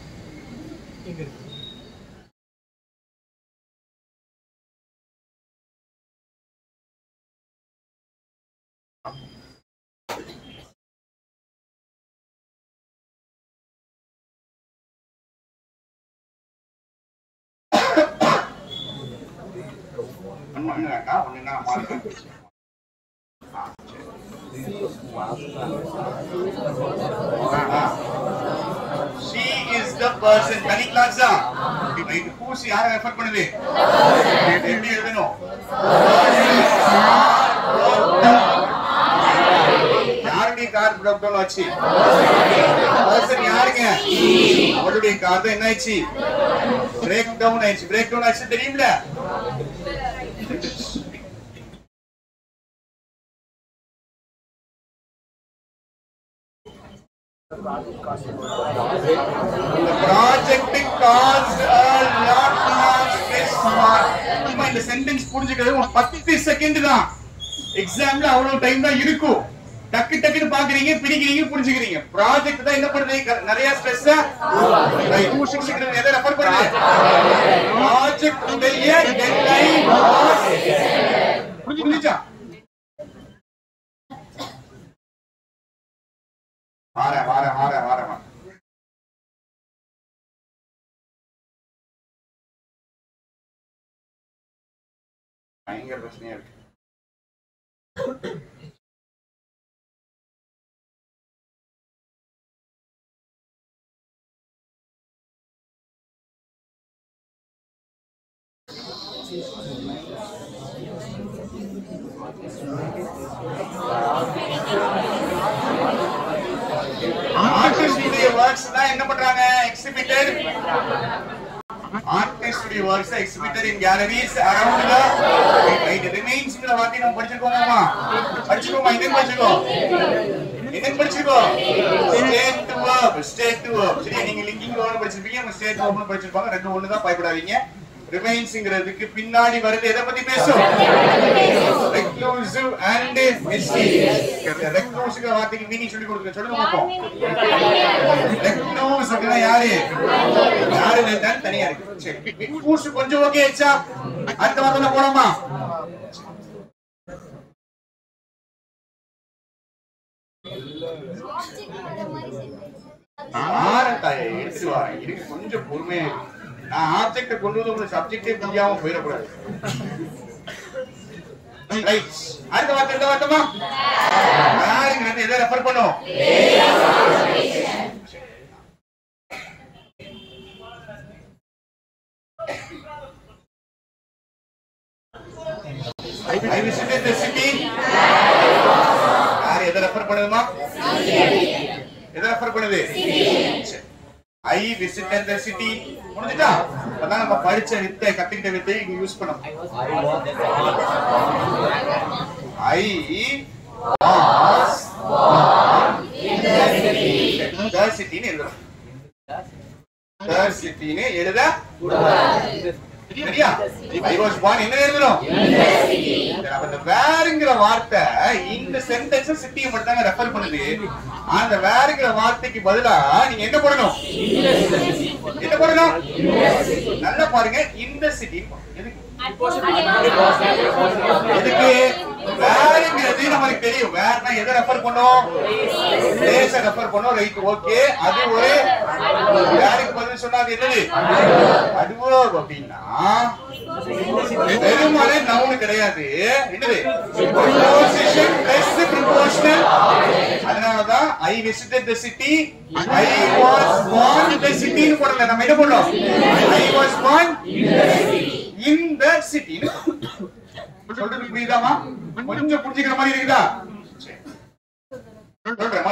She is the person. Tani class da. Right? Who's யாரை ரெஃபர் பண்ணுது? எப்படி எழுதணும்? யாருடைய கார் பிரேக் டவுன் ஆச்சு? பர்சன் யாருங்க? அவருடைய கார் தான் என்ன ஆச்சு? பிரேக் டவுன் ஆச்சு. பிரேக் டவுன் ஆச்சு தெரியும்ல? project caused a lot of stress for இந்த சென்டென்ஸ் புரிஞ்சுக்கிறது ஒரு 10 செகண்ட் தான். எக்ஸாம்ல அவ்வளவு டைம் தான் இருக்கும். டக்கு டக்குன்னு பாக்குறீங்க, பிடிக்கிறீங்க, புரிஞ்சுக்கிறீங்க. ப்ராஜெக்ட் தான் என்ன பண்ணுது? நிறைய ஸ்ட்ரெஸ் புரிஞ்சுக்கிறது. எதை ரெஃபர் பண்ணுது? ப்ராஜெக்ட் உடைய டெட்லைன் புரிஞ்சுச்சா? வார பயங்கர பிரச்சனையா இருக்கு. ஆர்டிஸ்டுடைய வர்க்ஸ் தான் என்ன பண்றாங்க? எக்ஸிபிட்டட். ஆர்டிஸ்டுடைய works exhibited in galleries around the right ரிமைன்ஸ்ங்கற வார்த்தை நம்ம படிச்சிருக்கோமா? இன்னும் படிச்சிருக்கோம். State to verb. சரி, நீங்க லிங்கிங் வேர்ட் படிச்சிருப்பீங்க, நம்ம ஸ்டேட் வெர்ப் படிச்சிருப்பாங்க. ரெண்டு ஒண்ணு தான், பயப்படாதீங்க. ரிமைன்ஸ்ங்கிறதுக்கு பின்னாடி வருது எதை பத்தி பேசும்? ரெக்ளூசிவ் அண்ட் மிஸ்டீரியஸ். ரெக்ளூசிவ் வார்த்தைக்கு மீனிங் சொல்லி கொடுங்க. சொல்லுங்க பாப்போம். ரெக்ளூசிவ்னா யாரு தான் தனியா இருக்கு. சரி, ரெக்ளூசிவ் கொஞ்சம் ஓகே ஆச்சா? அடுத்த வார்த்தை போலாமா? கொஞ்சம் பொறுமையா நான் ஆப்ஜெக்ட் கொண்டு வந்து உங்களுக்கு சப்ஜெக்டே புரியாம போயிடக்கூடாது. ரைட், அடுத்த வார்த்தைமா யாருங்கிறது எதை ரெஃபர் பண்ணும்? I visited the city. யார் எதை ரெஃபர் பண்ணுதுமா? எதை ரெஃபர் பண்ணுது? I visited the city. முடிஞ்சிட்டா? அதான் நம்ம படிச்ச வித்தை, கத்துக்கிட்ட வித்தை இங்க யூஸ் பண்ணோம். I was born in the city. The city னு எழுதணும். The city னு எழுத கூடாது. சரியா? I was born என்ன எழுதணும்? In the city. அப்ப இந்த வேர்ங்கிற வார்த்தை இந்த சென்டென்ஸ் சிட்டியை மட்டும் தான் ரெஃபர் பண்ணுது. அந்த வேர்ங்கிற வார்த்தைக்கு பதிலா நீங்க என்ன பண்ணணும்? என்ன பண்ணணும்? நல்லா பாருங்க, இந்த சிட்டி. எதுக்கு? வேர்ங்கிறது நமக்கு தெரியும். வேர்னா எதை ரெஃபர் பண்ணும்? பிளேஸை ரெஃபர் பண்ணும். Right, okay. அது ஒரு வேருக்கு பதில் சொன்னா அது என்னது? அட்வர்ப். அப்படின்னா வெறுமனே நவுன் கிடையாது. என்னது? Preposition plus prepositional. அதனாலதான் I visited the city, I was born in the city னு போடல. நம்ம என்ன பண்ணோம்? I was born in the city. சொல்றது புரியுதாமா? கொஞ்சம் புரிஞ்சுக்கிற மாதிரி இருக்குதா? சொல்றேன்,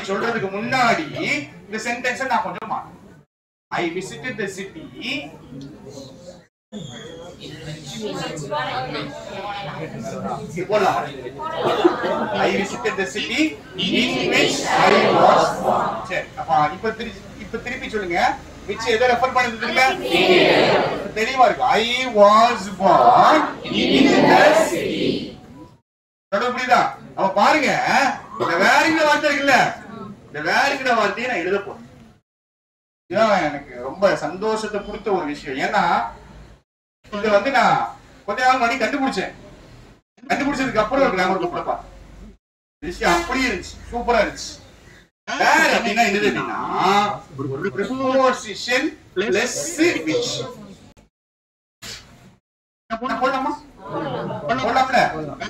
சொல்றதுக்கு முன்னாடி இந்த சென்டென்ஸ் நான் கொஞ்சம் மாறேன். I visited the city. I visited the city in which I was born. சரி, அப்ப இப்ப திருப்பி சொல்லுங்க. which எதை ரெஃபர் பண்ணுது தெரியுமா? தெளிவா இருக்கு. I was born in the city. சொல்றது புரியுதா? அப்ப பாருங்க, இந்த வேர்ங்கிற வார்த்தை இருக்குல்ல, இந்த வேர்ங்கிற வார்த்தையை நான் எழுத போறேன். இதுதான் எனக்கு ரொம்ப சந்தோஷத்தை கொடுத்த ஒரு விஷயம். ஏன்னா இத வந்து நான் கொஞ்ச நாள் முன்னாடி கண்டுபிடிச்சதுக்கு அப்புறம் கிராமர் புக்ல பார்த்தேன். விஷயம் அப்படியே இருந்துச்சு, சூப்பரா இருந்துச்சு. வேர் அப்படின்னா என்னது? அப்படின்னா ஒரு ப்ரிபோசிஷன் பிளஸ் which. போடலாமா? போடலாம்ல.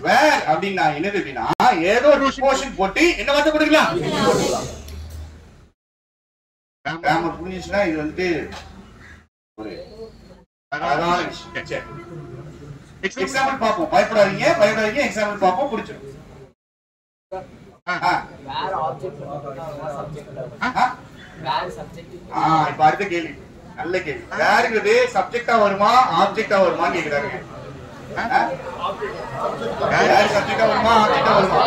வேர் அப்படின்னா என்னது? அப்படின்னா ஏதோ ஒரு ப்ரிபோசிஷன் போட்டு என்ன வார்த்தை கொடுக்கலாம்? கிராமர் புரிஞ்சுச்சுன்னா இது வந்து ஒரு அழகான விஷயம். எக்ஸாம்பிள் பார்ப்போம். பயப்படாதீங்க. எக்ஸாம்பிள் பார்ப்போம், புரிஞ்சிடும். இப்ப அடுத்த கேள்வி, நல்ல கேள்வி. வேர்ங்கிறது சப்ஜெக்டா வருமா ஆப்ஜெக்டா வருமான்னு கேக்குறாங்க. வேர் சப்ஜெக்டா வருமா ஆப்ஜெக்டா வருமா?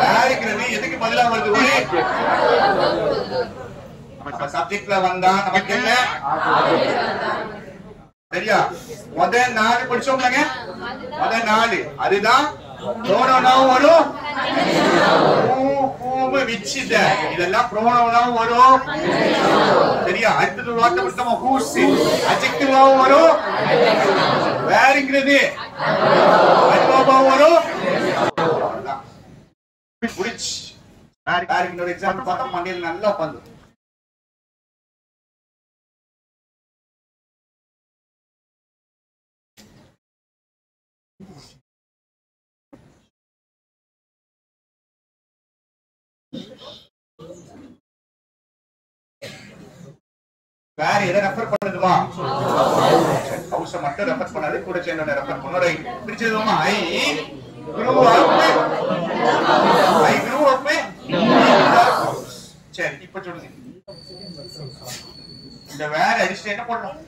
வேர்ங்கிறது எதுக்கு பதிலா வருது? சப்ஜெக்ட்ல வந்தா நமக்கு என்ன? சரியா? முதல் 4 படிச்சோம்லங்க. முதல் 4 அதுதான் ப்ரோனவுனாவும் வரும், இதெல்லாம் ப்ரோனவுனாவும் வரும். சரியா? அடுத்தது வார்த்தை மட்டும் ஹூஸ் அட்ஜெக்டிவாவும் வரும். வேர்ங்கிறது அட்வர்பாவும் வரும். வேற இன்னொரு எக்ஸாம்பிள் பார்த்தா மண்டையில நல்லா உட்காந்து. வேற எதை ரெஃபர் பண்ணுதுமா? ஹவுஸ மட்டும் ரெஃபர் பண்ணாது, கூட சேர்ந்து ரெஃபர் பண்ணணும். ரைட், பிரிச்சதுமா? ஐ grew up சரி, இப்ப சொல்லுங்க. இந்த வேற அடிச்சு என்ன பண்ணணும்?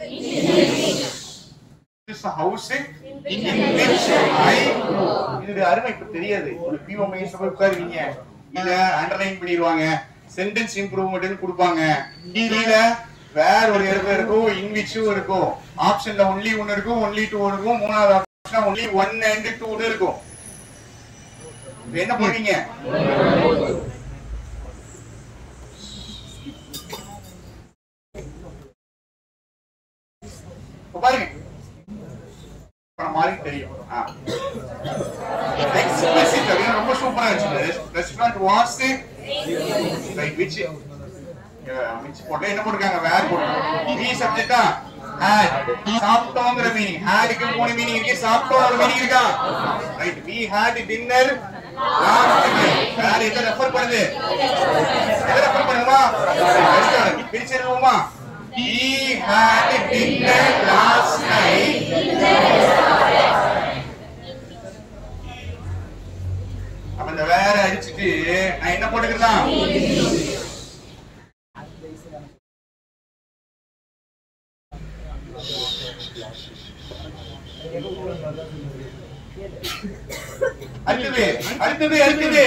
this house in which I இது அருமை இப்ப தெரியாது. ஒரு பிஓ மைஸ் உட்காருவீங்க, இல்ல அண்டர்லைன் பண்ணிடுவாங்க, சென்டென்ஸ் இம்ப்ரூவ்மெண்ட் கொடுப்பாங்க. கீழ வேற ஒரு இடத்துல இருக்கும், இங்கிலீஷும் இருக்கும். ஆப்ஷன்ல ஒன்லி 1 இருக்கும், ஒன்லி 2 இருக்கும். மூணாவது ஆப்ஷன்ல ஒன்லி 1 and 2 இருக்கும். என்ன பண்ணுவீங்க? பாருங்க, மாதிரி தெரியும். ரொம்ப சூப்பரா இருந்துச்சு. ரெஸ்டாரண்ட் வாஸ் ரைட் விச் போட்டா என்ன போட்டுருக்காங்க? வேற போட்டுருக்காங்க. வி சப்ஜெக்டா had சாப்பிட்டோங்கிற மீனிங். hadக்கு 3 மீனிங் இருக்கு, சாப்பிட்டோங்கிற மீனிங் இருக்கா? Right, we had dinner last night. வேற எதை ரெஃபர் பண்ணுது? எதை ரெஃபர் பண்ணுமா? Restaurant. பிரிச்சிருவோமா? we had dinner last night. அப்ப இந்த வேற அடிச்சிட்டு நான் என்ன போட்டுக்கிறேன்? அடுத்தது அடுத்தது அடுத்தது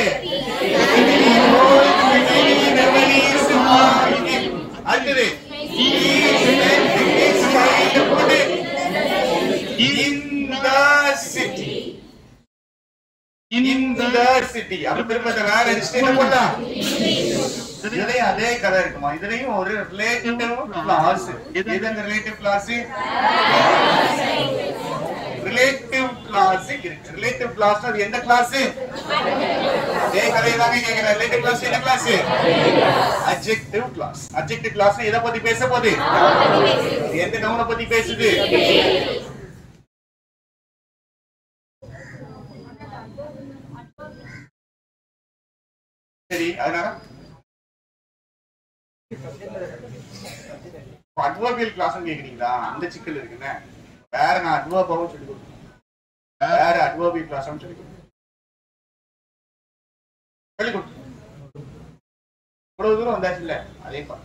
அடுத்தது அப்ப திரும்ப வேற என்ன போடலாம்? இதுலயும் அதே கதை இருக்குமா? இதுலயும் ஒரு ரிலேட்டிவ் கிளாஸ். எது அந்த ரிலேட்டிவ் கிளாஸ்? ரிலேட்டிவ் கிளாஸ் இருக்கு. ரிலேட்டிவ் கிளாஸ் அது எந்த கிளாஸ்? அதே கதையை தாங்க கேக்குறேன். ரிலேட்டிவ் கிளாஸ் என்ன clause? Adjective clause. Adjective clause எதை பத்தி பேச போகுது? எந்த நவுனை பத்தி பேசுது? சரி, அதனால அட்வர்பியல் கிளாஸ் கேக்குறீங்களா? அந்த சிக்கல் இருக்குன்னு வேற நான் அட்வர்பாவும் சொல்லி கொடுத்தேன். வேற அட்வர்பியல் கிளாஸ் சொல்லி கொடுத்தேன். இவ்வளவு தூரம் வந்தாச்சு இல்ல? அதே பா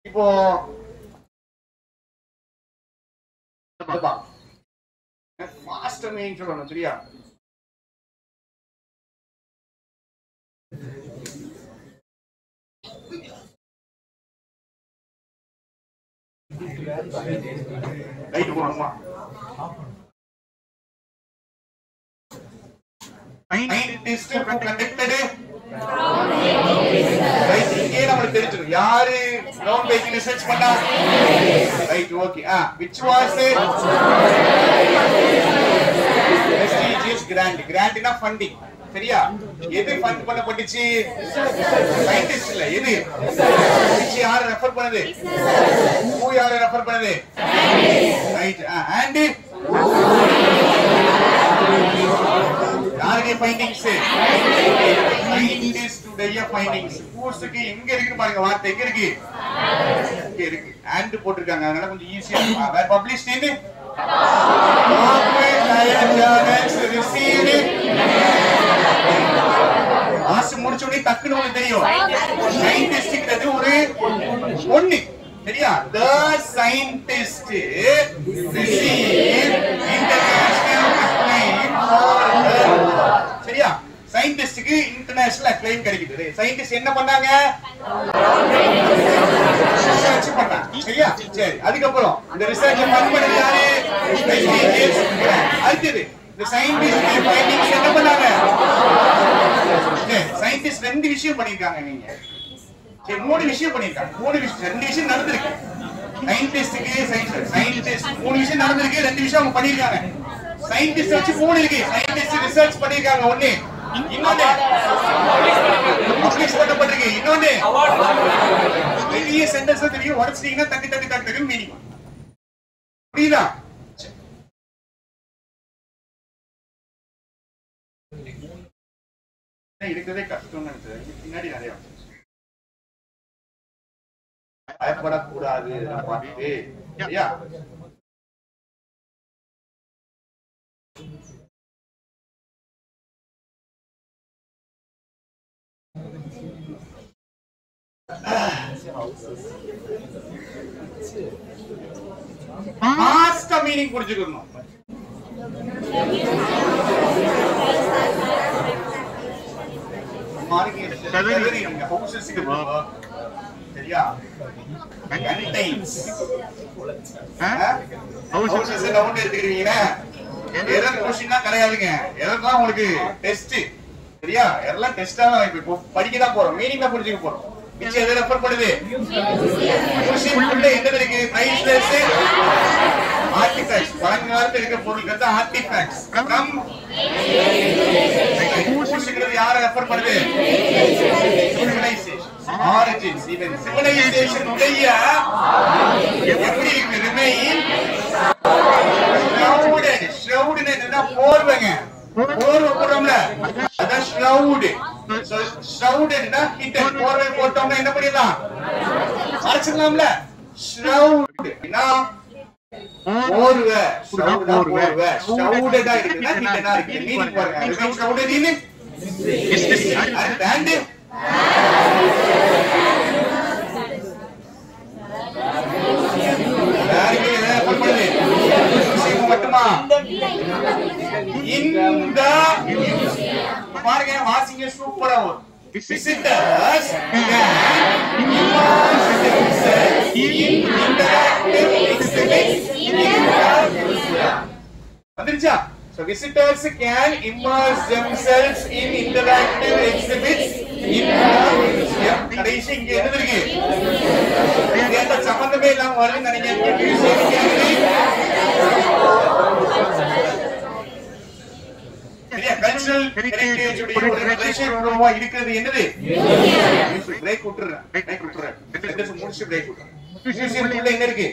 இப்போ மாஸ்டர் மெயின் சொல்லணும், சரியா? ரைட் போணுமா? scientist who conducted ரைட், இங்கே நமக்கு தெரிஞ்சிடும் யாரு கிரவுண்ட் பிரேக்கிங் ரிசர்ச் பண்ணா. Right, okay. which was prestigious grant. grantனா ஃபண்டிங், சரியா? எது ஃபண்ட் பண்ணப்பட்டுச்சு? சயின்டிஸ்ட் இல்ல, எது? which யார ரெஃபர் பண்ணுது? who யார ரெஃபர் பண்ணுது? ரைட், and யாருடைய ஃபைண்டிங்ஸ்? சயின்டிஸ்ட் உடைய ஃபைண்டிங்ஸ். கோர்ஸ்க்கு எங்க இருக்கு பாருங்க, வார்த்தை எங்க இருக்கு? இங்க இருக்கு. and போட்டுருக்காங்க, அதனால கொஞ்சம் ஈஸியா இருக்கும். வேர் பப்ளிஷ்ட் இன் ஆசை முடிச்ச உடனே டக்குன்னு உங்களுக்கு தெரியும். சயின்டிஸ்ட்ங்கிறது ஒரு ஒண்ணு, சரியா? the scientist received international acclaim for her. சரியா? சயின்டிஸ்டுக்கு இன்டர்நேஷனல் அக்ளைம் கிடைக்குது. சயின்டிஸ்ட் என்ன பண்ணாங்க? ரிசர்ச் பண்ணாங்க, சரியா? சரி, அதுக்கப்புறம் இந்த ரிசர்ச் பண்ணது யாரு? அடுத்தது இந்த சயின்டிஸ்ட் ஃபைண்டிங்ஸ் என்ன பண்ணாங்க? சயின்டிஸ்ட் ரெண்டு விஷயம் பண்ணிருக்காங்க. நீங்க சரி மூணு விஷயம் பண்ணிருக்காங்க. மூணு விஷயம் ரெண்டு விஷயம் நடந்திருக்கு. சயின்டிஸ்டுக்கு சயின்டிஸ்ட் மூணு விஷயம் நடந்திருக்கு, ரெண்டு விஷயம் அவங்க பண்ணிருக்காங்க. சயின்டிஸ்ட் வச்சு மூணு இருக்கு. சயின்டிஸ்ட் ரிசர்ச் பண்ணிருக்காங்க. ஒண்ணு இன்னொன்னு பப்ளிஷ் பண்ணப்பட்டிருக்கு. இன்னொன்னு பெரிய சென்டென்ஸ் தெரியும், உடைச்சிட்டீங்கன்னா டக்கு டக்கு டக்கு டக்கு மீனிங் புரியுதா? இருக்கிறதே கஷ்டம் பின்னாடி நிறைய பயப்படக்கூடாது. பார்த்துட்டு ஃபாஸ்டா மீனிங் புரிஞ்சுக்கணும். சரியா? கிடையாதுங்க. எல்லாம் உங்களுக்கு டெஸ்ட். சரியா? எல்லாம் டெஸ்டா படிக்கதான் போறோம், மீனிங் தான் புரிஞ்சுக்க போறோம். மிச்சம் எதை ரெஃபர் பண்ணுது? என்ன இருக்கு? Priceless artefacts. பழங்காலத்துல இருக்க பொருட்கள் தான் ஆர்டிஃபேக்ட்ஸ். யாரை ரெஃபர் பண்ணுது? ஆரிஜின்ஸ். ஈவன் சிவிலைசேஷன் உடைய எப்படி இருக்கு? ரிமைன் ஷ்ரவுடட். ஷ்ரவுடட் என்னன்னா போர்வைங்க. போர்வை போடுறோம்ல, அதான் ஷ்ரவுட். So ஷ்ரவுடட்னா hidden. போர்வை போட்டோம்னா என்ன பண்ணிடலாம்? மறைச்சிடலாம்ல. ஷ்ரவுட்னா போர்வை. போர்வை ஷ்ரவுடடா இருக்குன்னா ஹிடனா இருக்கு. மீனிங் பாருங்க. ரிமைன் ஷ்ரவுடட் இன் and மட்டுமா இந்த பாருங்க, வாசிங்க சூப்பரா வரும். Visitors can immerse themselves in interactive exhibits in the museum. வந்துருச்சா? So visitors can immerse themselves in interactive exhibits in the museum. கடைசி இங்க என்ன இருக்கு? இந்த சம்பந்தமே இல்லாம வருதுன்னு நினைக்கிறேன். கல்ச்சரல் ஹெரிட்டேஜ் உடைய ஒரு ரிலேஷன்ஷிப்பா இருக்குது. என்னது? பிரேக் விட்டுறேன். சென்டென்ஸ் முடிச்சு பிரேக் விட்டுறேன். மியூசியம்ல என்ன இருக்கு?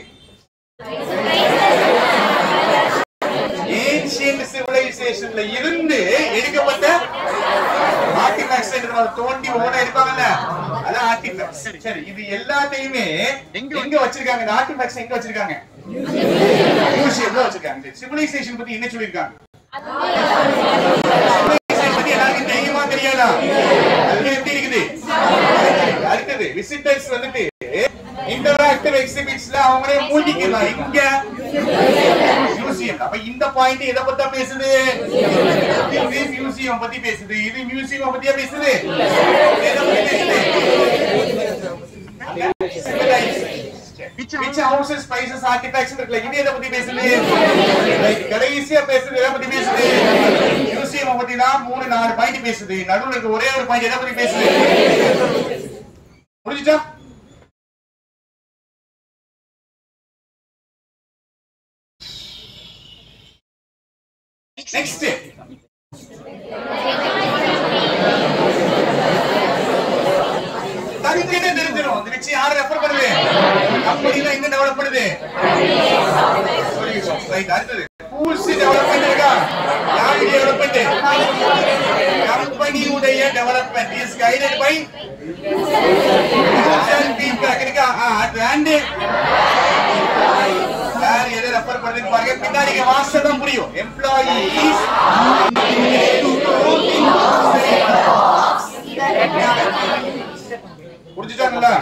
ஏன்ஷியன்ட் சிவிலைசேஷன்ல இருந்து எடுக்கப்பட்ட ஆர்டிஃபேக்ட்ஸ் தோண்டி ஓட இருப்பாங்கல்ல, அதான் ஆர்டிஃபேக்ட்ஸ். சரி, இது எல்லாத்தையுமே எங்க வச்சிருக்காங்க? இந்த ஆர்டிஃபேக்ட்ஸ் எங்க வச்சிருக்காங்க? மியூசியம்ல வச்சிருக்காங்க. சிவிலைசேஷன் பத்தி என்ன சொல்லிருக்காங்க? எல்லாருக்கும் தெரியுமா தெரியாதா? எப்படி இருக்குது? அடுத்தது விசிட்டர்ஸ் வந்துட்டு இன்டராக்டிவ் எக்ஸிபிட்ஸ்ல அவங்களே மூழ்கிக்கலாம். இங்க மியூசியம். அப்ப இந்த பாயிண்ட் எதை பத்தி பேசுது? இது மியூசியம் பத்தி பேசுது. இது மியூசியம் பத்தியா பேசுது? எதை பத்தி பேசுது? Which houses, spices, artifacts இருக்குல்ல, இது எதை பத்தி பேசுது? கடைசியா பேசுது எதை பத்தி பேசுது? மியூசியம் பத்தி தான் 3-4 பாயிண்ட் பேசுது. நடுவுல இருக்க ஒரே ஒரு பாயிண்ட் எதை பத்தி பேசுது? புரிஞ்சுச்சா? நெக்ஸ்ட் தனித்தனி தெரிஞ்சிடும். இந்த வச்சு யாரை ரெஃபர் பண்ணுது? கம்பெனில எங்க டெவலப் பண்ணுது? ரைட். அடுத்தது டூல்ஸ் டெவலப்மென்ட் இருக்கா? யாருடைய டெவலப்மென்ட்? கம்பெனியுடைய development is guided by feedback இருக்கா? அண்ட் யார் எதை ரெஃபர் பண்ணுதுன்னு பாருங்க. பின்னாடி வாஸ்தா தான் புரியும். எம்ப்ளாயீஸ் புரிஞ்சுட்டாங்களா?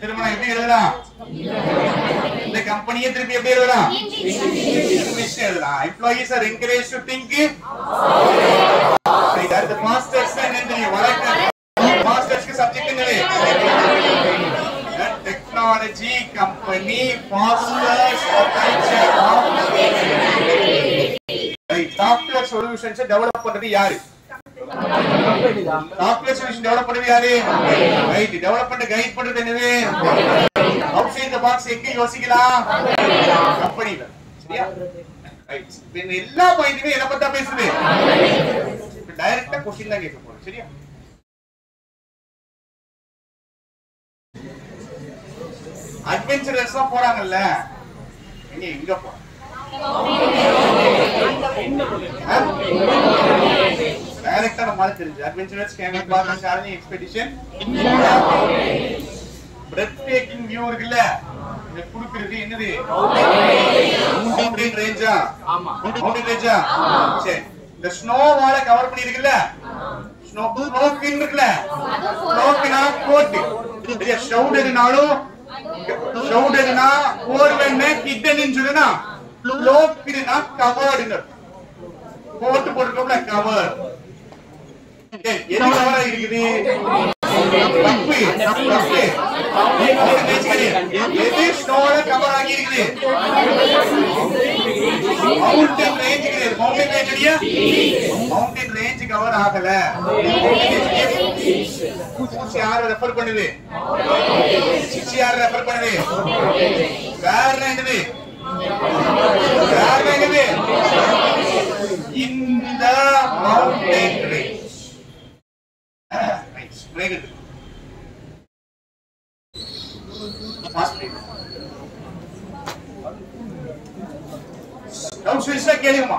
திரும்ப எப்படி எழுதலாம்? இந்த கம்பெனியை திருப்பி எப்படி எழுதலாம்? எழுதலாம். Employees are encouraged to think. அடுத்து மாஸ்டர்ஸ் என்ன தெரியும்? மாஸ்டர்ஸ்க்கு சப்ஜெக்ட் என்னது? Technology company masters culture. Right software solutions develop பண்றது யாரு சாஃப்ட்வேர் சொல்யூஷன் டெவலப் பண்றது யாரு ரைட் டெவலப்மென்ட் கைட் பண்றது என்னது அவுட் சைடு தி பாக்ஸ் எங்க யோசிக்கலாம் கம்பெனில சரியா ரைட் இந்த எல்லா பாயிண்ட்மே எதை பத்தி பேசுது டைரக்ட்டா क्वेश्चन தான் கேட்க போறோம் சரியா அட்வென்ச்சரர்ஸா போறாங்கல்ல எங்க போறாங்க டைரக்ட்டா நம்ம தெரிஞ்சு adventurers can be part of challenging expedition breath taking view இருக்குல்ல இது குடுக்குறது என்னது மவுண்டன் ரேஞ்சா ஆமா மவுண்டன் ரேஞ்சா சரி இந்த ஸ்னோவால கவர் பண்ணி இருக்குல்ல ஸ்னோக்கின் இருக்குல்ல ஸ்னோக்கினா கோட் சரியா ஷவுடர்னா ஓர்வென்ன கிட்டன்னு சொல்லுனா லோக்கினா கவர்டுங்க கோட் போட்டுட்டோம்ல கவர் எது கவரா இருக்குது எது ஸ்னோல கவர் ஆகி இருக்குது மவுண்டன் ரேஞ்ச் கிடையாது மவுண்டன் ரேஞ்ச் இல்லையா மவுண்டன் ரேஞ்ச் கவர் ஆகல யார ரெஃபர் பண்ணுது யார ரெஃபர் பண்ணுது வேற என்னது வேற என்னது இந்த mountain range break it fast break now switch la keliyuma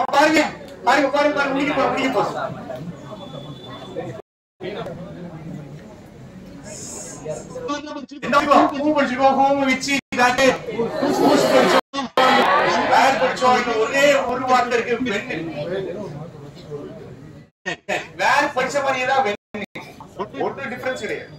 பாருங்க முடிக்க போ ஒரே ஒரு வார்த்தை இருக்கு வேற படிச்ச மாதிரியே ஒரு டிஃபரன்ஸ் கிடையாது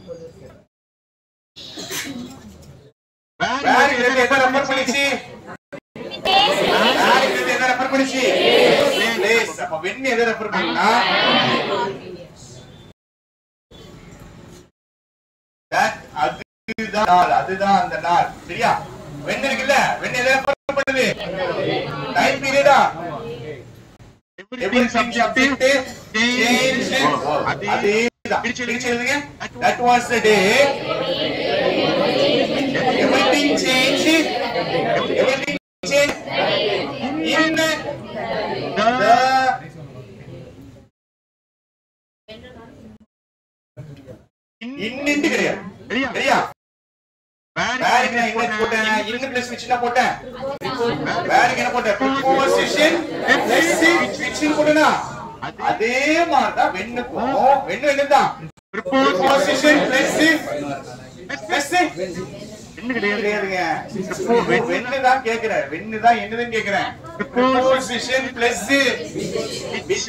அதுதான் அந்த நாள் சரியா வென் இருக்குல்ல வென் எதை ரெஃபர் பண்ணுது டைம் பீரியடா everything subject change அதேதான் பிரிச்சுடுங்க that was the day everything changed in the இன்னிட்டு கிடையாது சரியா வேருக்கு நான் என்ன போட்டேன் இன்ன பிளஸ் விச் என்ன போட்டேன் வேருக்கு என்ன போட்டேன் ப்ரிபோசிஷன் பிளஸ் விச் போட்டேனா அதே மாதிரி தான் வென்னுக்கும் வென்னு என்னதான் ப்ரிபோசிஷன் பிளஸ் என்ன கிடையாதுங்க வென்னு தான் கேக்குறேன் வென்னு தான் என்னதுன்னு கேக்குறேன் ப்ரிபோசிஷன் பிளஸ் விச்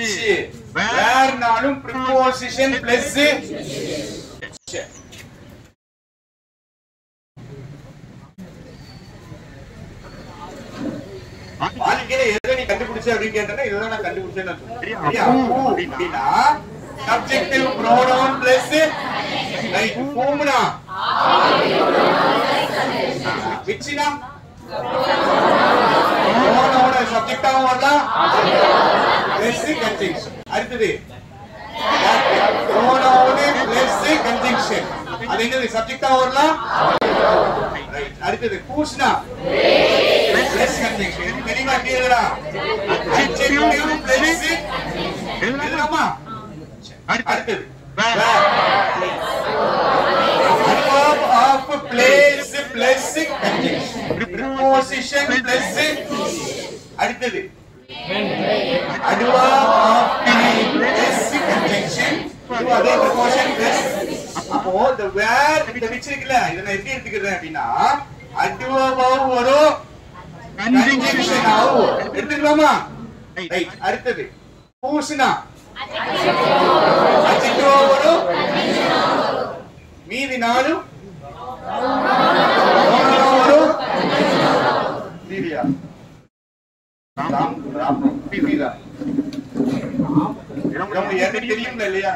வேர்னாலும் ப்ரிபோசிஷன் பிளஸ் வாழ்க்கையில எதை நீ கண்டுபிடிச்ச அப்படின்னு கேட்டா இதுதான் நான் கண்டுபிடிச்சேன்னு சப்ஜெக்டிவ் ப்ரோனவுன் பிளஸ் ரைட் ஃபோம்னா விச்னா ப்ரோனவுன் சப்ஜெக்டாவும் வரலாம் பிளஸ் கன்ஜங்க்ஷன் அடுத்தது ப்ரோனவுன் பிளஸ் கன்ஜங்க்ஷன் அது என்னது சப்ஜெக்டாவும் வரலாம் ரைட் அடுத்தது கூஸ்னா பிளஸ் கன்ஜங்க்ஷன் தெரியுமா கேளுடா adjective பிளஸ் எழுதலாமா அடுத்தது adverb of place plus conjunction preposition plus அடுத்தது adverb of பிளஸ் கன்ஜங்க்ஷன் அதே preposition பிளஸ் அப்போ the where இந்த which இருக்குல இத நான் எப்படி எடுத்துக்கிறேன் அப்படினா adverb வரும் conjunction ஆகும் எடுத்துக்கலாமா ரைட் அடுத்தது who's-னா adjective வரும் மீதி நாலும் வரும் மீதியா தெரியும் இல்லையா?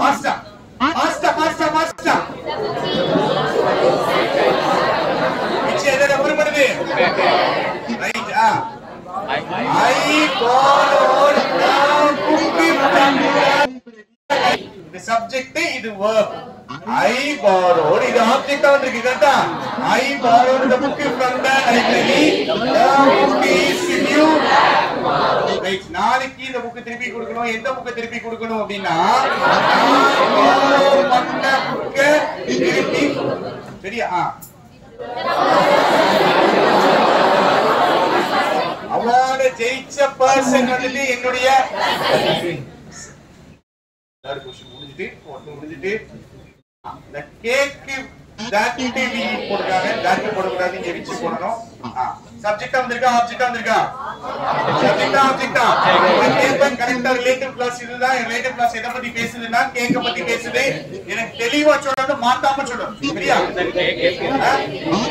மாஸ்டா மாஸ்டா மாஸ்டா மாஸ்டா பிச்சை எதை ரெஃபர் பண்ணுது? Right. I borrowed the book from the subject இது verb. I borrowed இது object வந்திருக்கு கரெக்ட்டா? I borrowed the book from the library. The book is new. Right. நாளைக்கு இந்த புக் திருப்பி கொடுக்கணும். எந்த புக் திருப்பி கொடுக்கணும் அப்படினா பண்ண புக் திருப்பி. சரியா? அவளோட ஜெயிச்ச பர்சன் வந்துட்டு என்னுடைய முடிஞ்சிட்டு இந்த கேக்கு போடுறாங்க. போடக்கூடாது, இங்க வச்சு போடணும். சப்ஜெக்டா வந்திருக்கா? ஆப்ஜெக்டா வந்திருக்கா? சப்ஜெக்டா ஆப்ஜெக்டா? கேட்பேன். கரெக்டா ரிலேட்டிவ் கிளாஸ் இதுதான். ரிலேட்டிவ் கிளாஸ் எதை பத்தி பேசுதுன்னா கேக்க பத்தி பேசுது. எனக்கு தெளிவா சொல்லணும், மாத்தாம சொல்லணும். சரியா?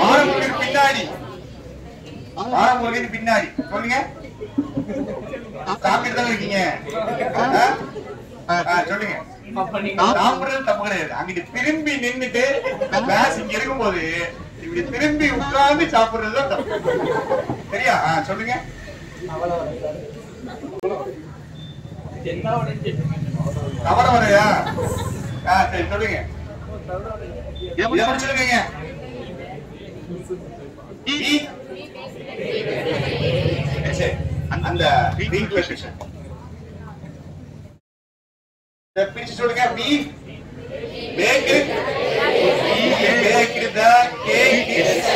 ஆரம்பத்துக்கு பின்னாடி பின்னாடி சொல்லுங்க. சாப்பிட்டு தான் இருக்கீங்க. சொல்லுங்க. சாப்பிடுறது தப்பு கிடையாது. அங்கிட்டு திரும்பி நின்னுட்டு கிளாஸ் இங்க இருக்கும் போது இப்படி திரும்பி உட்கார்ந்து சாப்பிடுறதுதான் தப்பு. சரியா? சொல்லுங்க. தவற வரையா? சரி சொல்லுங்க. சொல்லுங்க. அந்த பிரிச்சு சொல்லுங்க. B bake bake the cake is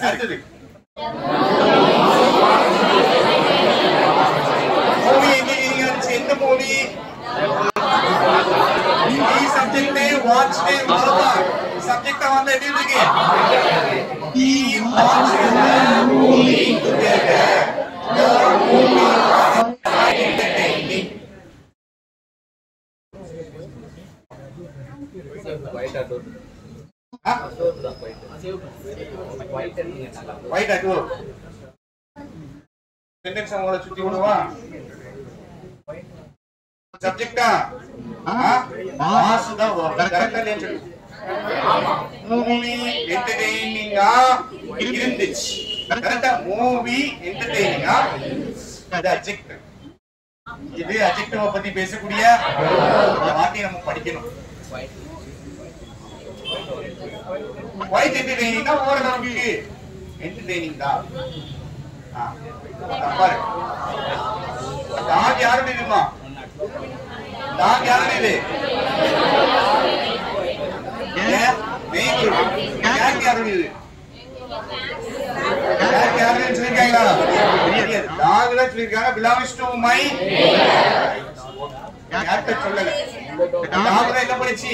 அடுத்தது மூவி எந்த மூவி? சப்ஜெக்ட் வாட்ச் சப்ஜெக்ட் வந்து எப்படி இருக்கு? He watched the movie together. The movie was entertaining. White at all. Sentence அவங்கள சுத்தி விடுவா. சப்ஜெக்டா? மாஸ் தான் வரும். கரெக்ட்டா இல்லைன்னு சொல்லு. மூவி என்டர்டெய்னிங்கா இருந்துச்சு. கரெக்ட்டா? மூவி என்டர்டெய்னிங்கா அது அட்ஜெக்டிவ். இது அட்ஜெக்டிவ பத்தி பேசக்கூடிய வார்த்தையை நம்ம படிக்கணும். குவைட் என்டர்டெய்னிங்கா ஓரளவுக்கு என்டர்டெய்னிங் தான். பாரு. டாக் யாருடையதுமா? டாக் யாருடையது? belongs to my சொல்லல. என்ன படிச்சு?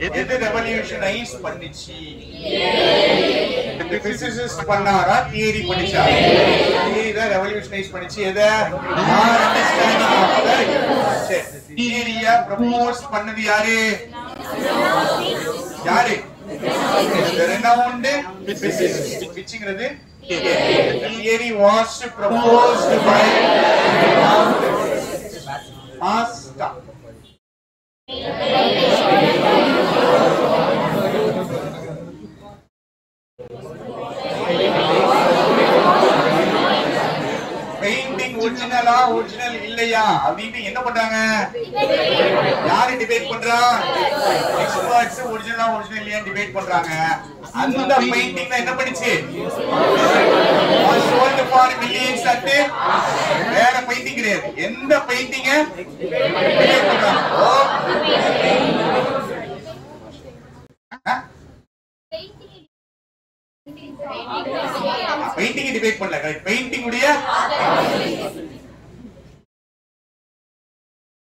எது ரெவல்யூஷனைஸ் பண்ணிச்சு? பிசிசிஸ்ட் பண்ணாரா தியரி பண்ணிச்சா? தியரி தான் ரெவல்யூஷனைஸ் பண்ணிச்சு. எதை? தியரியா ப்ரமோட் பண்ணது யாரு? யாரு? Renowned physicist. பிச்சிங்கிறது தியரி வாஸ் ப்ரொபோஸ்ட் பை மாஸ்டா. பெயிண்டிங் ஒரிஜினலா ஒரிஜினல் இல்லையா அப்படின்னு என்ன பண்றாங்க? யாரு டிபேட் பண்றா? எக்ஸ்பர்ட்ஸ் ஒரிஜினலா ஒரிஜினல் இல்லையா டிபேட் பண்றாங்க. அந்த பெயிண்டிங் என்ன பண்ணிச்சு? sold for millions at வேற பெயிண்டிங் கிடையாது. எந்த பெயிண்டிங்க டிபேட் பண்றாங்க? பெயிண்டிங் டிபேட் பண்ணல. கரெக்ட். பெயிண்டிங் உடைய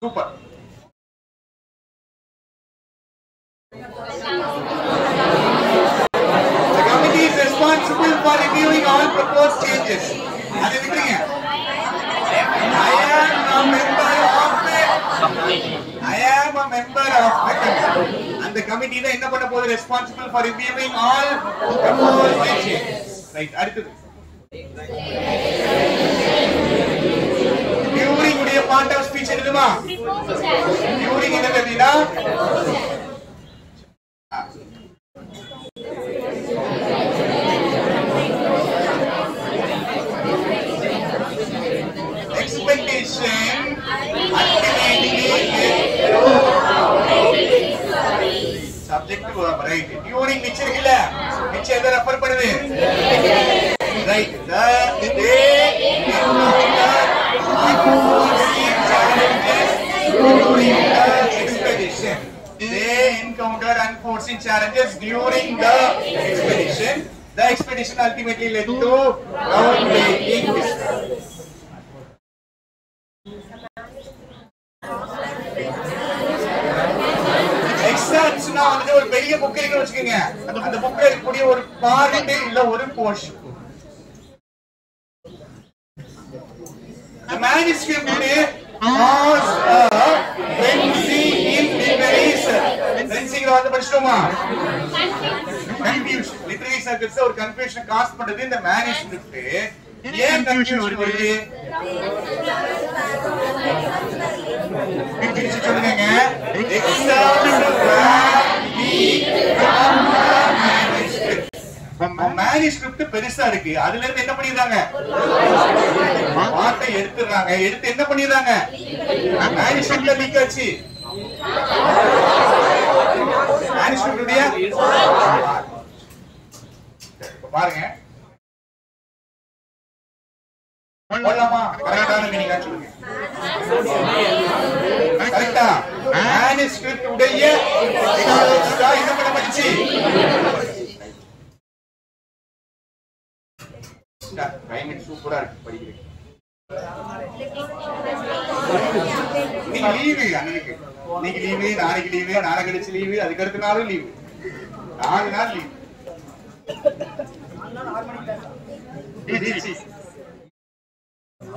super. The committee is responsible for reviewing all proposed changes. அது விட்டுருங்க. I am not a member of I am a member of the committee. And the committee is responsible for reviewing all proposed changes. Right. During the part of speech, during expectation subject verb, right? During which other refer பண்ணுது right? The they encountered unforeseen challenges during the expedition. The expedition ultimately led to groundbreaking discoveries. Excerpts na வந்து ஒரு பெரிய book இருக்கு வெச்சுக்கங்க. அந்த புக்ல இருக்கக்கூடிய ஒரு part இல்ல ஒரு portion. The manuscript was a frenzy in literature. Frenzy வந்து படிச்சோமா? Confusion. Literary circles ஒரு confusion காஸ் பண்றது இந்த manuscript. ஏன் confusion வருது? சொல்லுங்க. manuscript பெருசா இருக்கு. அதுல இருந்து என்ன பண்ணிடுறாங்க? வார்த்தை எடுத்துறாங்க. எடுத்து என்ன பண்ணிடுறாங்க? manuscript லீக் ஆச்சு. manuscript உடைய பாருங்க. போலாமா? கரெக்ட்டான மீனிங் சொல்லுங்க. கரெக்ட்டா? manuscript உடைய என்ன பண்ண படிச்சி? கிளைமேட் சூப்பரா இருக்கு படிக்கிறீங்க. நீங்க லீவு அன்னைக்கு. இன்னைக்கு லீவு, நாளைக்கு லீவு, நாளை கழிச்சு லீவு, அதுக்கு அடுத்த நாளும் லீவு. 4 நாள் லீவு.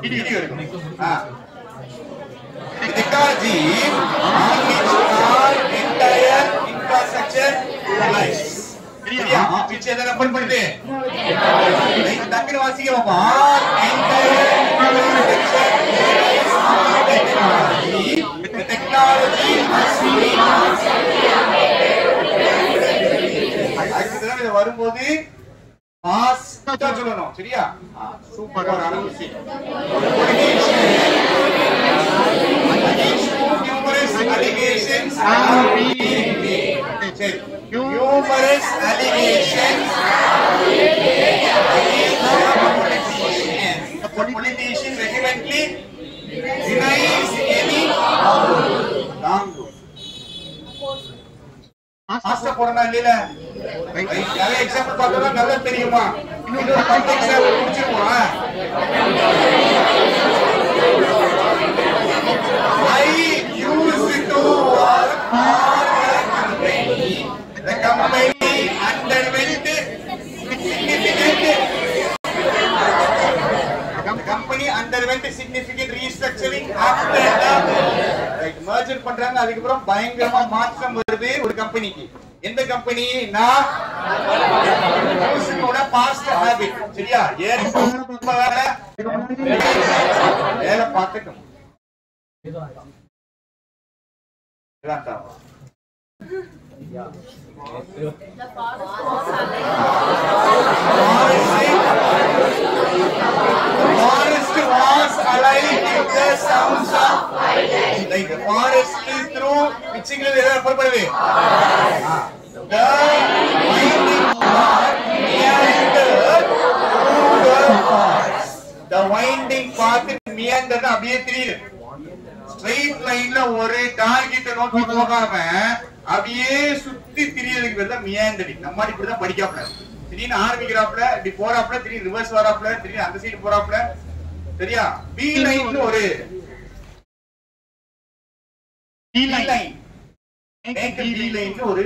வீடியோ இருக்கும். technology on which our entire infrastructure relies. சரியா? பிச்சை எதை ரெஃபர் பண்ணுது? டக்குனு வாசிக்கலாமா? entire infrastructure relies on technology. The technology must be அடுத்தது வரும்போது ஃபாஸ்டா சொல்லணும். சரியா? சூப்பரான விஷயம். numerous allegations are being made. Numerous allegations against the politician vehemently denies any wrongdoing. ஆஸ்டா போறனா இல்ல? நிறைய எக்ஸாம்பிள் பார்த்தா நல்லா தெரியுமா? இன்னொரு 10 எக்ஸாம்பிள் முடிச்சிருவோமா? I used to work for the company underwent significant restructuring after the merger பண்றாங்க. அதுக்கு அப்புறம் பயங்கரமா மாற்றம் வருது ஒரு கம்பெனிக்கு. எந்த கம்பெனி? நான் யூஸ்னோட பாஸ்ட் ஹாபிட். சரியா? வேலை பார்த்துக்கணும். forest was alive with the sounds of like the forest is through which is refer பண்ணுது. the winding path meandered through the forest. the winding path meandered அப்படியே தெரியுது. ஸ்ட்ரைட் லைன்ல ஒரு டார்கெட் நோக்கி போகாம அப்படியே சுத்தி திரியறதுக்கு பேர் தான் மியாண்டரிங். நம்ம இப்படி தான் படிக்காப்ல. திடீர்னு ஆரம்பிக்கிறாப்ல, இப்படி போறாப்ல, திடீர்னு ரிவர்ஸ் வராப்ல, திடீர்னு அந்த சைடு போறாப்ல. சரியா? பி லைன் ஒரு B line make B line ஒரு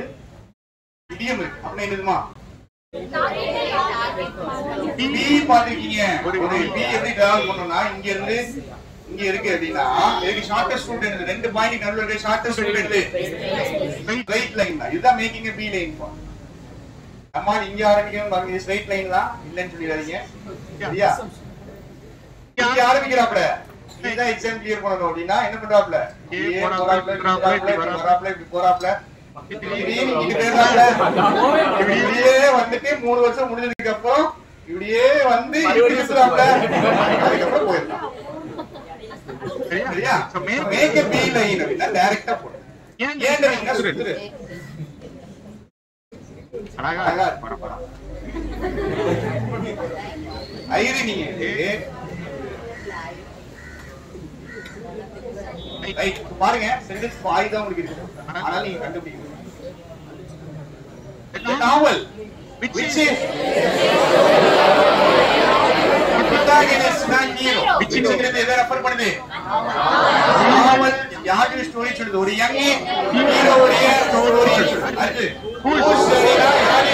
இடியம் இருக்கு. அப்ப என்னதுமா? பி பாத்துக்கீங்க. ஒரு பி எப்படி டிராவல் பண்ணனும்னா இங்க இருந்து இங்க இருக்கு அப்படின்னா இதுக்கு ஷார்ட்டஸ்ட் ரூட் என்னது? ரெண்டு பாயிண்ட் நடுவுல இருக்க ஷார்ட்டஸ்ட் ரூட் என்னது? ஸ்ட்ரைட் லைன் தான். இதுதான் மேக்கிங் பி லைன் ஃபார்ம். அம்மா இங்க ஆரம்பிக்கணும் பாருங்க. இது ஸ்ட்ரைட் லைன் தான், இல்லன்னு சொல்லிடாதீங்க. சரியா? இங்க ஆரம்பிக்கறாப்ல இதுதான் எக்ஸாம் கிளியர் பண்ணனும் அப்படினா என்ன பண்றாப்ல? ஏ போறாப்ல இப்படி போறாப்ல இப்படியே வந்துட்டு 3 வருஷம் முடிஞ்சதுக்கு அப்புறம் இப்படியே வந்து இப்படி சுத்துறாப்ல. அதுக்கப்புறம் போயிடலாம். சரியா? மேக் பி லைன் அப்படினா டைரக்டா போடு. ஏன்டா நீங்க சுத்துற? அழகா பரபரா ஐரி நீங்க ரைட் பாருங்க. சென்டென்ஸ் பாய் தான் உங்களுக்கு இருக்கு. ஆனா நீங்க கண்டுபிடிக்கணும். The novel which is protagonist not hero. which இன்கிறது எதை ரெஃபர் பண்ணுது? நாவல் யாரு ஸ்டோரி சொல்லுது? ஒரு யங் ஹீரோ உடைய ஸ்டோரி சொல்லுது. அது whose journey யாரு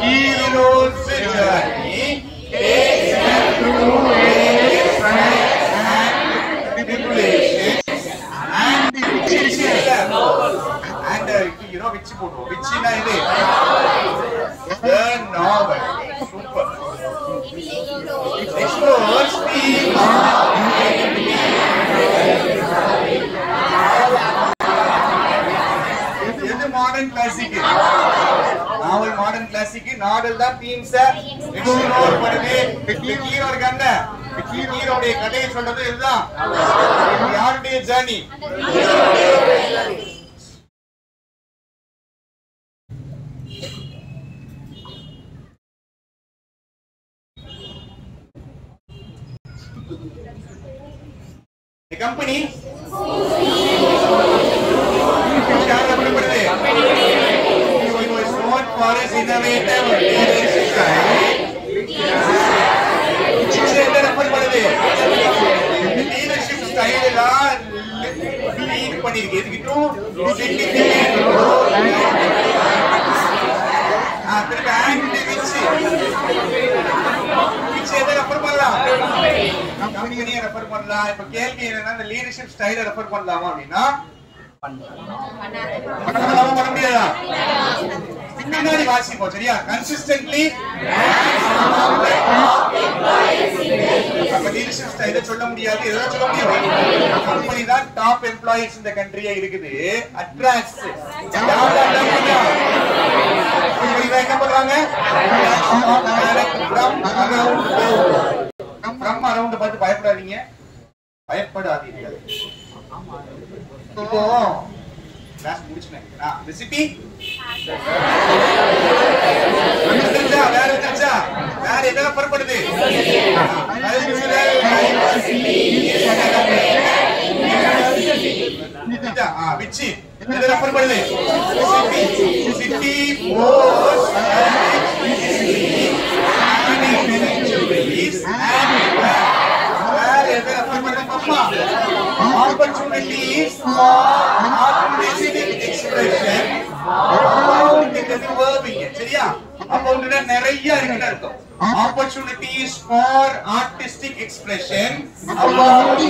heroes journey takes them through various trials and tribulations and you know which போடுவோம். which னா இது the novel. Super. Explores the modern classic. Novel modern classic. Novel தான் தீம்ஸ் எக்ஸ்ப்ளோர் பண்ணுது. Hero இருக்காங்க, ஹீரோடைய கதையை சொல்றது இதுதான். யாருடைய journey? The company known for its innovative leadership style. Leadership style எல்லாம் lead பண்ணிருக்கு. இதுக்கு கம்பெனியை ரெஃபர் பண்ணலாம். இப்ப கேள்வி என்னன்னா இந்த லீடர்ஷிப் ஸ்டைல ரெஃபர் பண்ணலாமா அப்படின்னா பண்ண முடியாதா? பின்னாடி வாசிப்போம். சரியா? கன்சிஸ்டன்ட்லி லீடர்ஷிப் ஸ்டைல சொல்ல முடியாது. எதாவது சொல்ல முடியாது. கம்பெனி தான் டாப் எம்ப்ளாயிஸ் இந்த கண்ட்ரியா இருக்குது. அட்ராக்ட்ஸ் என்ன பண்றாங்க? ஃப்ரம் அரவுண்ட் பார்த்து பயப்படாதீங்க, பயப்படாதீர்கள். இப்போ கிளாஸ் முடிச்சுனேன். the city வேற என்னச்சா? வேற எதனா பரப்படுது? விச்சி எதனா பரப்படுது? City pose opportunities for artistic expression. சரியா? அப்போனா நிறைய இருக்குன்னு அர்த்தம். opportunities for artistic expression about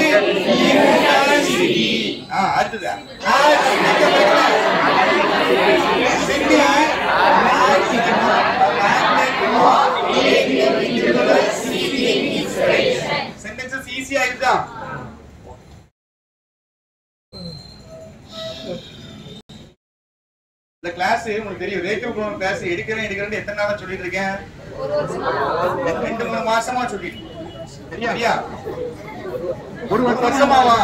university. அடுத்தது sentences easy ஆயிடுதா? இந்த கிளாஸ் உங்களுக்கு தெரியும். ரேட்டிவ் ப்ரோக்ராம் கிளாஸ் எடுக்கிறேன் எத்தனை நாளா சொல்லிட்டு இருக்கேன்? 2-3 மாசமா சொல்லிட்டு. சரியா? ஒரு வருஷமாவா?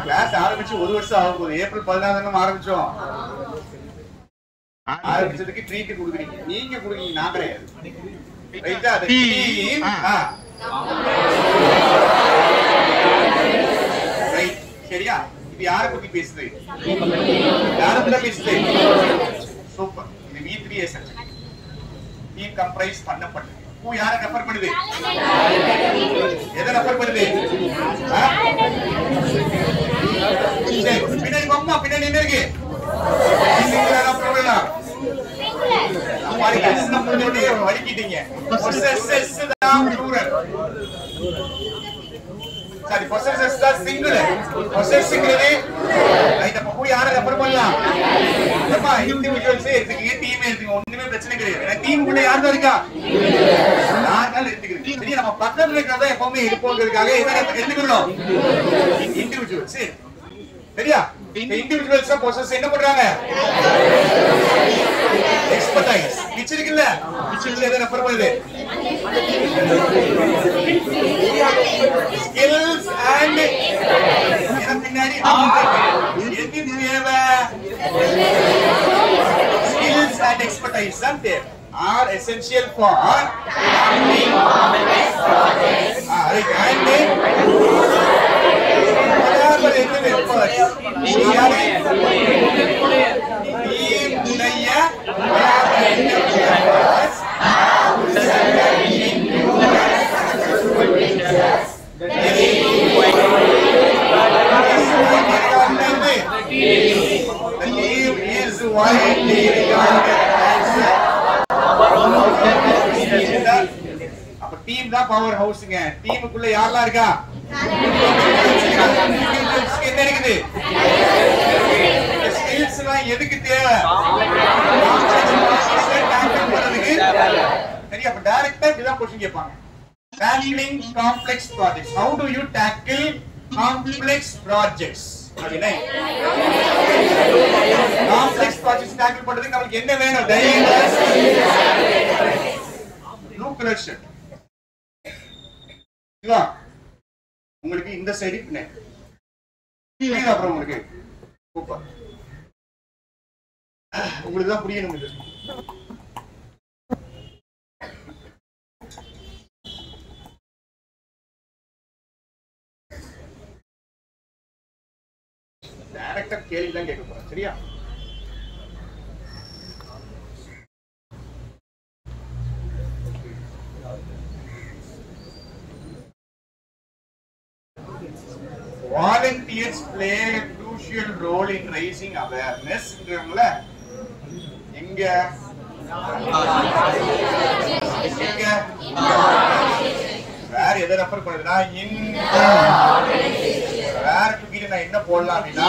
கிளாஸ் ஆரம்பிச்சு 1 வருஷம் ஆகும் போது. ஏப்ரல் 14 ஆரம்பிச்சோம். ஆரம்பிச்சதுக்கு ட்ரீட் கொடுக்குறீங்க. நீங்க கொடுக்கீங்க, நான் கிடையாது. ரைட்டா? ரைட். சரியா? இது யார பத்தி பேசுது? யார பத்தி பேசுது? சூப்பர். இது V3 சப்ஜெக்ட். டீம் கம்பரைஸ் பண்ணப்பட்டது. பூ யார ரெஃபர் பண்ணுது? எதை ரெஃபர் பண்ணுது? பின்னாடி அம்மா பின்னாடி என்ன இருக்கு? முடிஞ்சோடனே வலிக்கிட்டீங்க. possesses தான் plural. சாரி possesses தான் singular. possessingறது ரைட். அப்ப போய் யாரை ரெஃபர் பண்ணலாம்? அப்பா இண்டிவிஜுவல்ஸ் எடுத்துக்கீங்க, டீம் எடுத்துக்கீங்க, ஒண்ணுமே பிரச்சனை கிடையாது. ஏன்னா டீமுக்குள்ள யார் தான் இருக்கா? யாரால எடுத்துக்கிறீங்க. சரி, நம்ம பக்கத்துல இருக்கிறத எப்பவுமே இருப்போங்கிறதுக்காக எதை எடுத்துக்கணும்? இண்டிவிஜுவல்ஸ். சரியா? இந்த இண்டிவிஜுவல்ஸ் possess என்ன பண்றாங்க? எக்ஸ்பர்டைஸ். விச் இருக்குல்ல? விச் எதை ரெஃபர் பண்ணுது? ஸ்கில்ஸ் அண்ட் பின்னாடி எது தேவை? ஸ்கில்ஸ் அண்ட் எக்ஸ்பர்டைஸ் தான் தேவை. are essential for team is widely regarded as அப்ப டீம் தான் பவர் ஹவுஸ்ங்க. டீமுக்குள்ள யாரெல்லாம் இருக்கா? என்ன இருக்குது? ஸ்கில்ஸ் எல்லாம் எதுக்கு தேவை? சரி, அப்ப டைரக்டா இதான் क्वेश्चन கேட்பாங்க. Tackling complex projects. How do you tackle complex projects? அப்படினா complex projects tackle பண்றதுக்கு நமக்கு என்ன வேணும்? Blue colour shirt. இதுவா உங்களுக்கு இந்த சைடு பின்னாடி புரியுதா? அப்புறம் உங்களுக்கு சூப்பர். உங்களுக்கு தான் புரியணும். இது டைரக்டா கேள்வி தான் கேட்க போறேன். சரியா? Volunteers play a crucial role in raising awareness. எங்க வேற எதை ரெஃபர் பண்ணுதுன்னா வேற தூக்கிட்டு நான் என்ன போடலாம் அப்படின்னா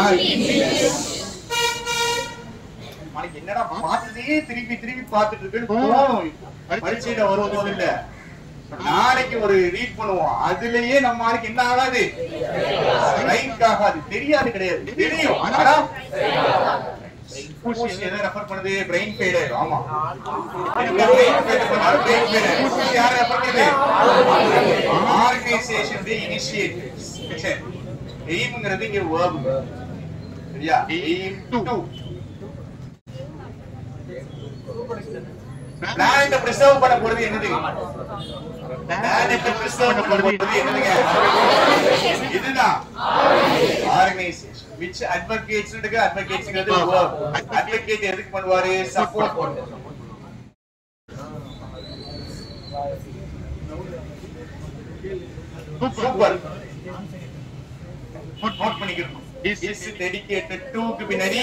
என்னடா பார்த்ததே திருப்பி திருப்பி பார்த்துட்டு இருக்குன்னு போகணும். பரீட்சையில வரும்போது இல்ல, நாளைக்கு ஒரு ரீட் பண்ணுவோம். அதுலயே நம்ம ஆளுக்கு என்ன ஆகாது? ரைட் ஆகாது. தெரியாது கிடையாது, தெரியும். ஆனா எதை ரெஃபர் பண்ணுது? Brain failure. ஆமா, யாரை ரெஃபர் பண்ணுது? Organisation initiatives. எய்ம்ங்கிறது இங்க verb. சரியா? aim to பிளானட் பிரிசர்வ் பண்ண போறது என்னது? பிளானட் பிரிசர்வ் பண்ண போறது என்னதுங்க? இதுதான் ஆர்கனைசேஷன். which advocates இருக்கு. advocatesங்கிறது verb. advocate எதுக்கு பண்ணுவாரு? சப்போர்ட் பண்ணுவாரு. சூப்பர். நோட் பண்ணிக்கிறோம். is dedicated to க்கு பின்னாடி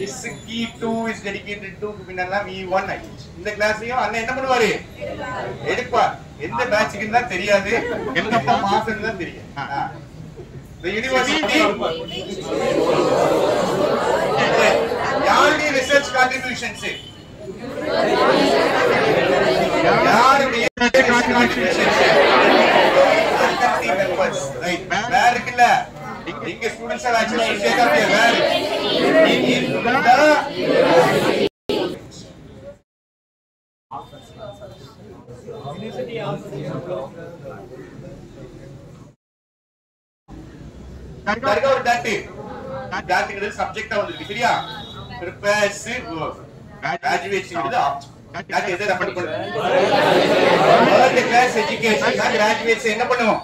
is key to is dedicated to க்கு பின்னாடி v1 ஆயிடுச்சு. இந்த கிளாஸ்லயும் அண்ணன் என்ன பண்ணுவாரு? எடுப்பார். எந்த பேட்ச்க்கு தான் தெரியாது, எந்த மாசம் தான் தெரியும். the university யாருடைய ரிசர்ச் கான்ட்ரிபியூஷன்ஸ்? யாருடைய கான்ட்ரிபியூஷன்ஸ்? members, right? Where இருக்குல்ல, இங்க students are actually associate of the where in the கரெக்டா ஒரு டாட்டிங்கிறது சப்ஜெக்ட்டா வந்திருக்கு. சரியா? prepares verb, graduates ங்கிறது ஆப்ஜெக்ட். that எதை ரெஃபர் பண்ணுது? world class education. நான் graduates என்ன பண்ணுவோம்?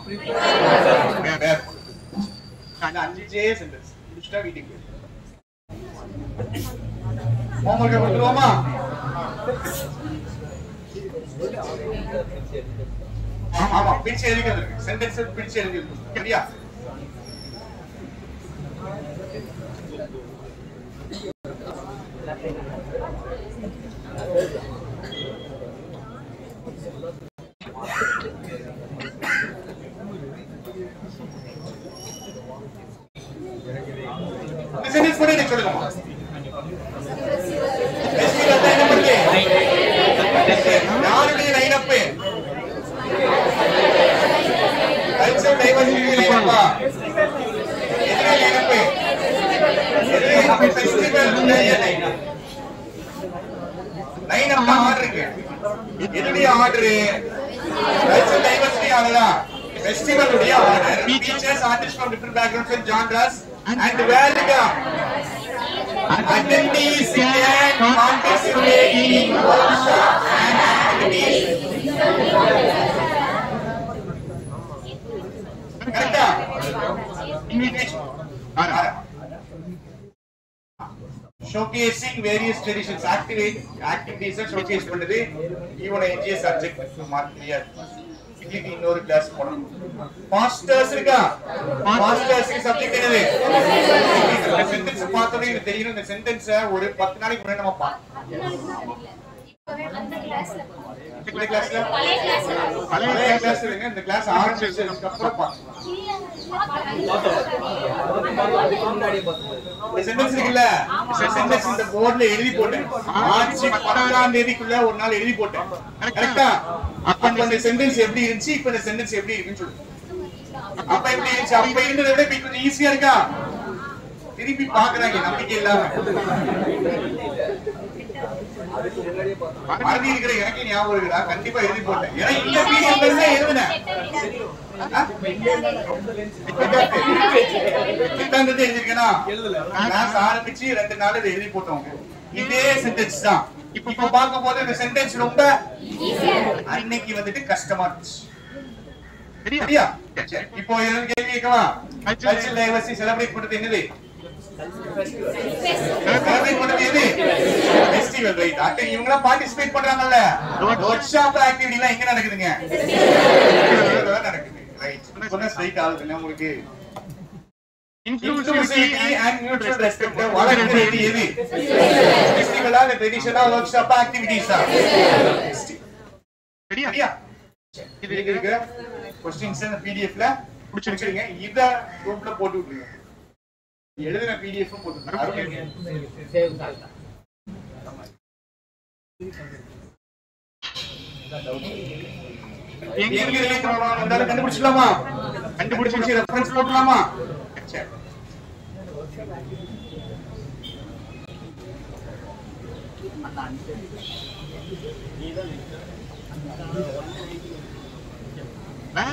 நான் 5 சென்டென்ஸ் முடிச்சிட்டா வீட்டுக்கு ஹோம்வொர்க் கொடுத்துருவோமா? ஆமா, பிரிச்சு எழுதிக்கிறது இருக்கு. சென்டென்ஸ் பிரிச்சு எழுதிக்கிறது. சரியா? சொல்லுங்கம்மா. ஃபெஸ்டிவல் தான் என்ன பண்ணுது? யாருடைய லைனப்? கல்ச்சர் டைவர்சிட்டி லைனப்பா. எதுடைய லைனப்? எதுடைய ஃபெஸ்டிவல் லைனப்? லைனப் ஆர்டர் இருக்கு. எதுடைய order? Culture diversity order. Festival உடைய order features artists from different backgrounds and genres and welcome attendees can participate in workshops and activities. Correct? English. Showcasing various traditions, activities showcase பண்ணுது. even a NGS subject mark clear. இன்னொரு class போறோம். Masters இருக்கா? Masters subject என்னது? இந்த sentence பார்த்தோனே எனக்கு தெரியும். இந்த சென்டென்ஸ் ஒரு 10 நாளைக்கு முன்னாடி நம்ம பார்த்தோம். அந்த கிளாஸ்ல பழைய கிளாஸ் இல்லங்க. இந்த கிளாஸ் ஆரம்பிச்சதுக்கு அப்புறம் பார்த்தோம். இந்த சென்டென்ஸ் இருக்குல்ல, இந்த சென்டென்ஸ் இந்த போர்ட்ல எழுதி போட்டேன். மார்ச் 10ஆம் தேதிக்குள்ள ஒரு நாள் எழுதி போட்டேன். கரெக்ட்டா? அப்ப இந்த சென்டென்ஸ் எப்படி இருந்துச்சு, இப்ப இந்த சென்டென்ஸ் எப்படி இருக்குன்னு சொல்லுங்க. அப்ப எப்படி இருந்துச்சு? அப்ப இருந்ததை விட இப்ப கொஞ்சம் ஈஸியா இருக்கா? திருப்பி பாக்குறாங்க நம்பிக்கை இல்லாம. மறதி இருக்கிற எனக்கு ஞாபகம் இருக்குடா, கண்டிப்பா எழுதி போட்டேன். ஏன்னா இந்த பிடிஎஃப்ல தான் எழுதுனேன். சித்தாந்தத்தை எழுதிருக்கேனா? கிளாஸ் ஆரம்பிச்சு 2 நாள் இதை எழுதி போட்டோம். இதே சென்டென்ஸ் தான். இப்ப பார்க்கும் போது இந்த சென்டென்ஸ் ரொம்ப அன்னைக்கு வந்துட்டு கஷ்டமா இருந்துச்சு. சரியா? இப்போ என்ன கேள்வி கேட்கவா? கல்ச்சரல் டைவர்சிட்டி செலிப்ரேட் பண்றது என்னது? செலிப்ரேட் பண்றது எது? Festival, right? அட்ட இவங்க எல்லாம் பார்ட்டிசிபேட் பண்றாங்கல்ல, வொர்க்ஷாப் ஆக்டிவிட்டி எல்லாம் எங்க நடக்குதுங்க? நடக்குது, ரைட்? சொன்னா ஸ்ட்ரைட் ஆகுதுங்க உங்களுக்கு. Inclusivity and mutual respect வளர்க்கிறது எது? ஃபெஸ்டிவலா இல்ல ட்ரெடிஷனலா வொர்க்ஷாப் ஆக்டிவிட்டீஸா? சரியா? இது இருக்கு. क्वेश्चंस இந்த பிடிஎஃப்ல புடிச்சிருக்கீங்க. இத குரூப்ல போட்டு விட்டுருங்க. எழுதுன பிடிஎஃப் போட்டுருங்க. எங்க ரிலேட் பண்ணலாம் வந்தால கண்டுபிடிச்சலாமா? கண்டுபிடிச்சு ரெஃபரன்ஸ் போடலாமா? சரி.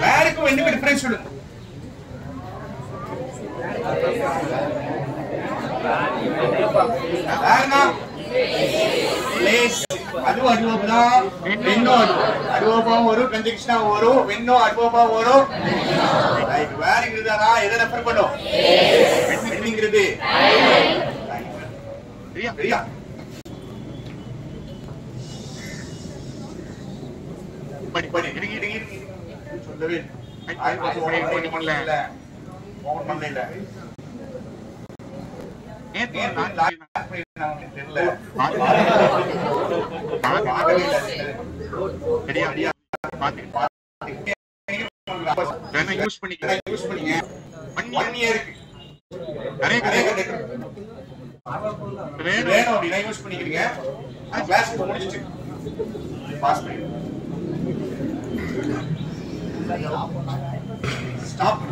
வேருக்கு என்ன டிஃபரன்ஸ் சொல்லுங்க. வேர்னா லேஸ் அது அட்வர்ப் தான். வென்னோ அட்வர்பா வரும், கன்ஜெக்ஷனா வரும். வென்னோ அட்வர்பா வரும். ரைட். வேர்ங்கிறதுனா எதை ரெஃபர் பண்ணும்? வென்னிங்கிறது. சரியா? படி சொல்லவே ஓபன் பண்ணல. யூஸ் பண்ணிக்க 1 இயருக்கு வேணும் அப்படின்னா யூஸ் பண்ணிக்கிறீங்க. கிளாஸ் முடிச்சிட்டு பாஸ் பண்ணி ஸ்டாப்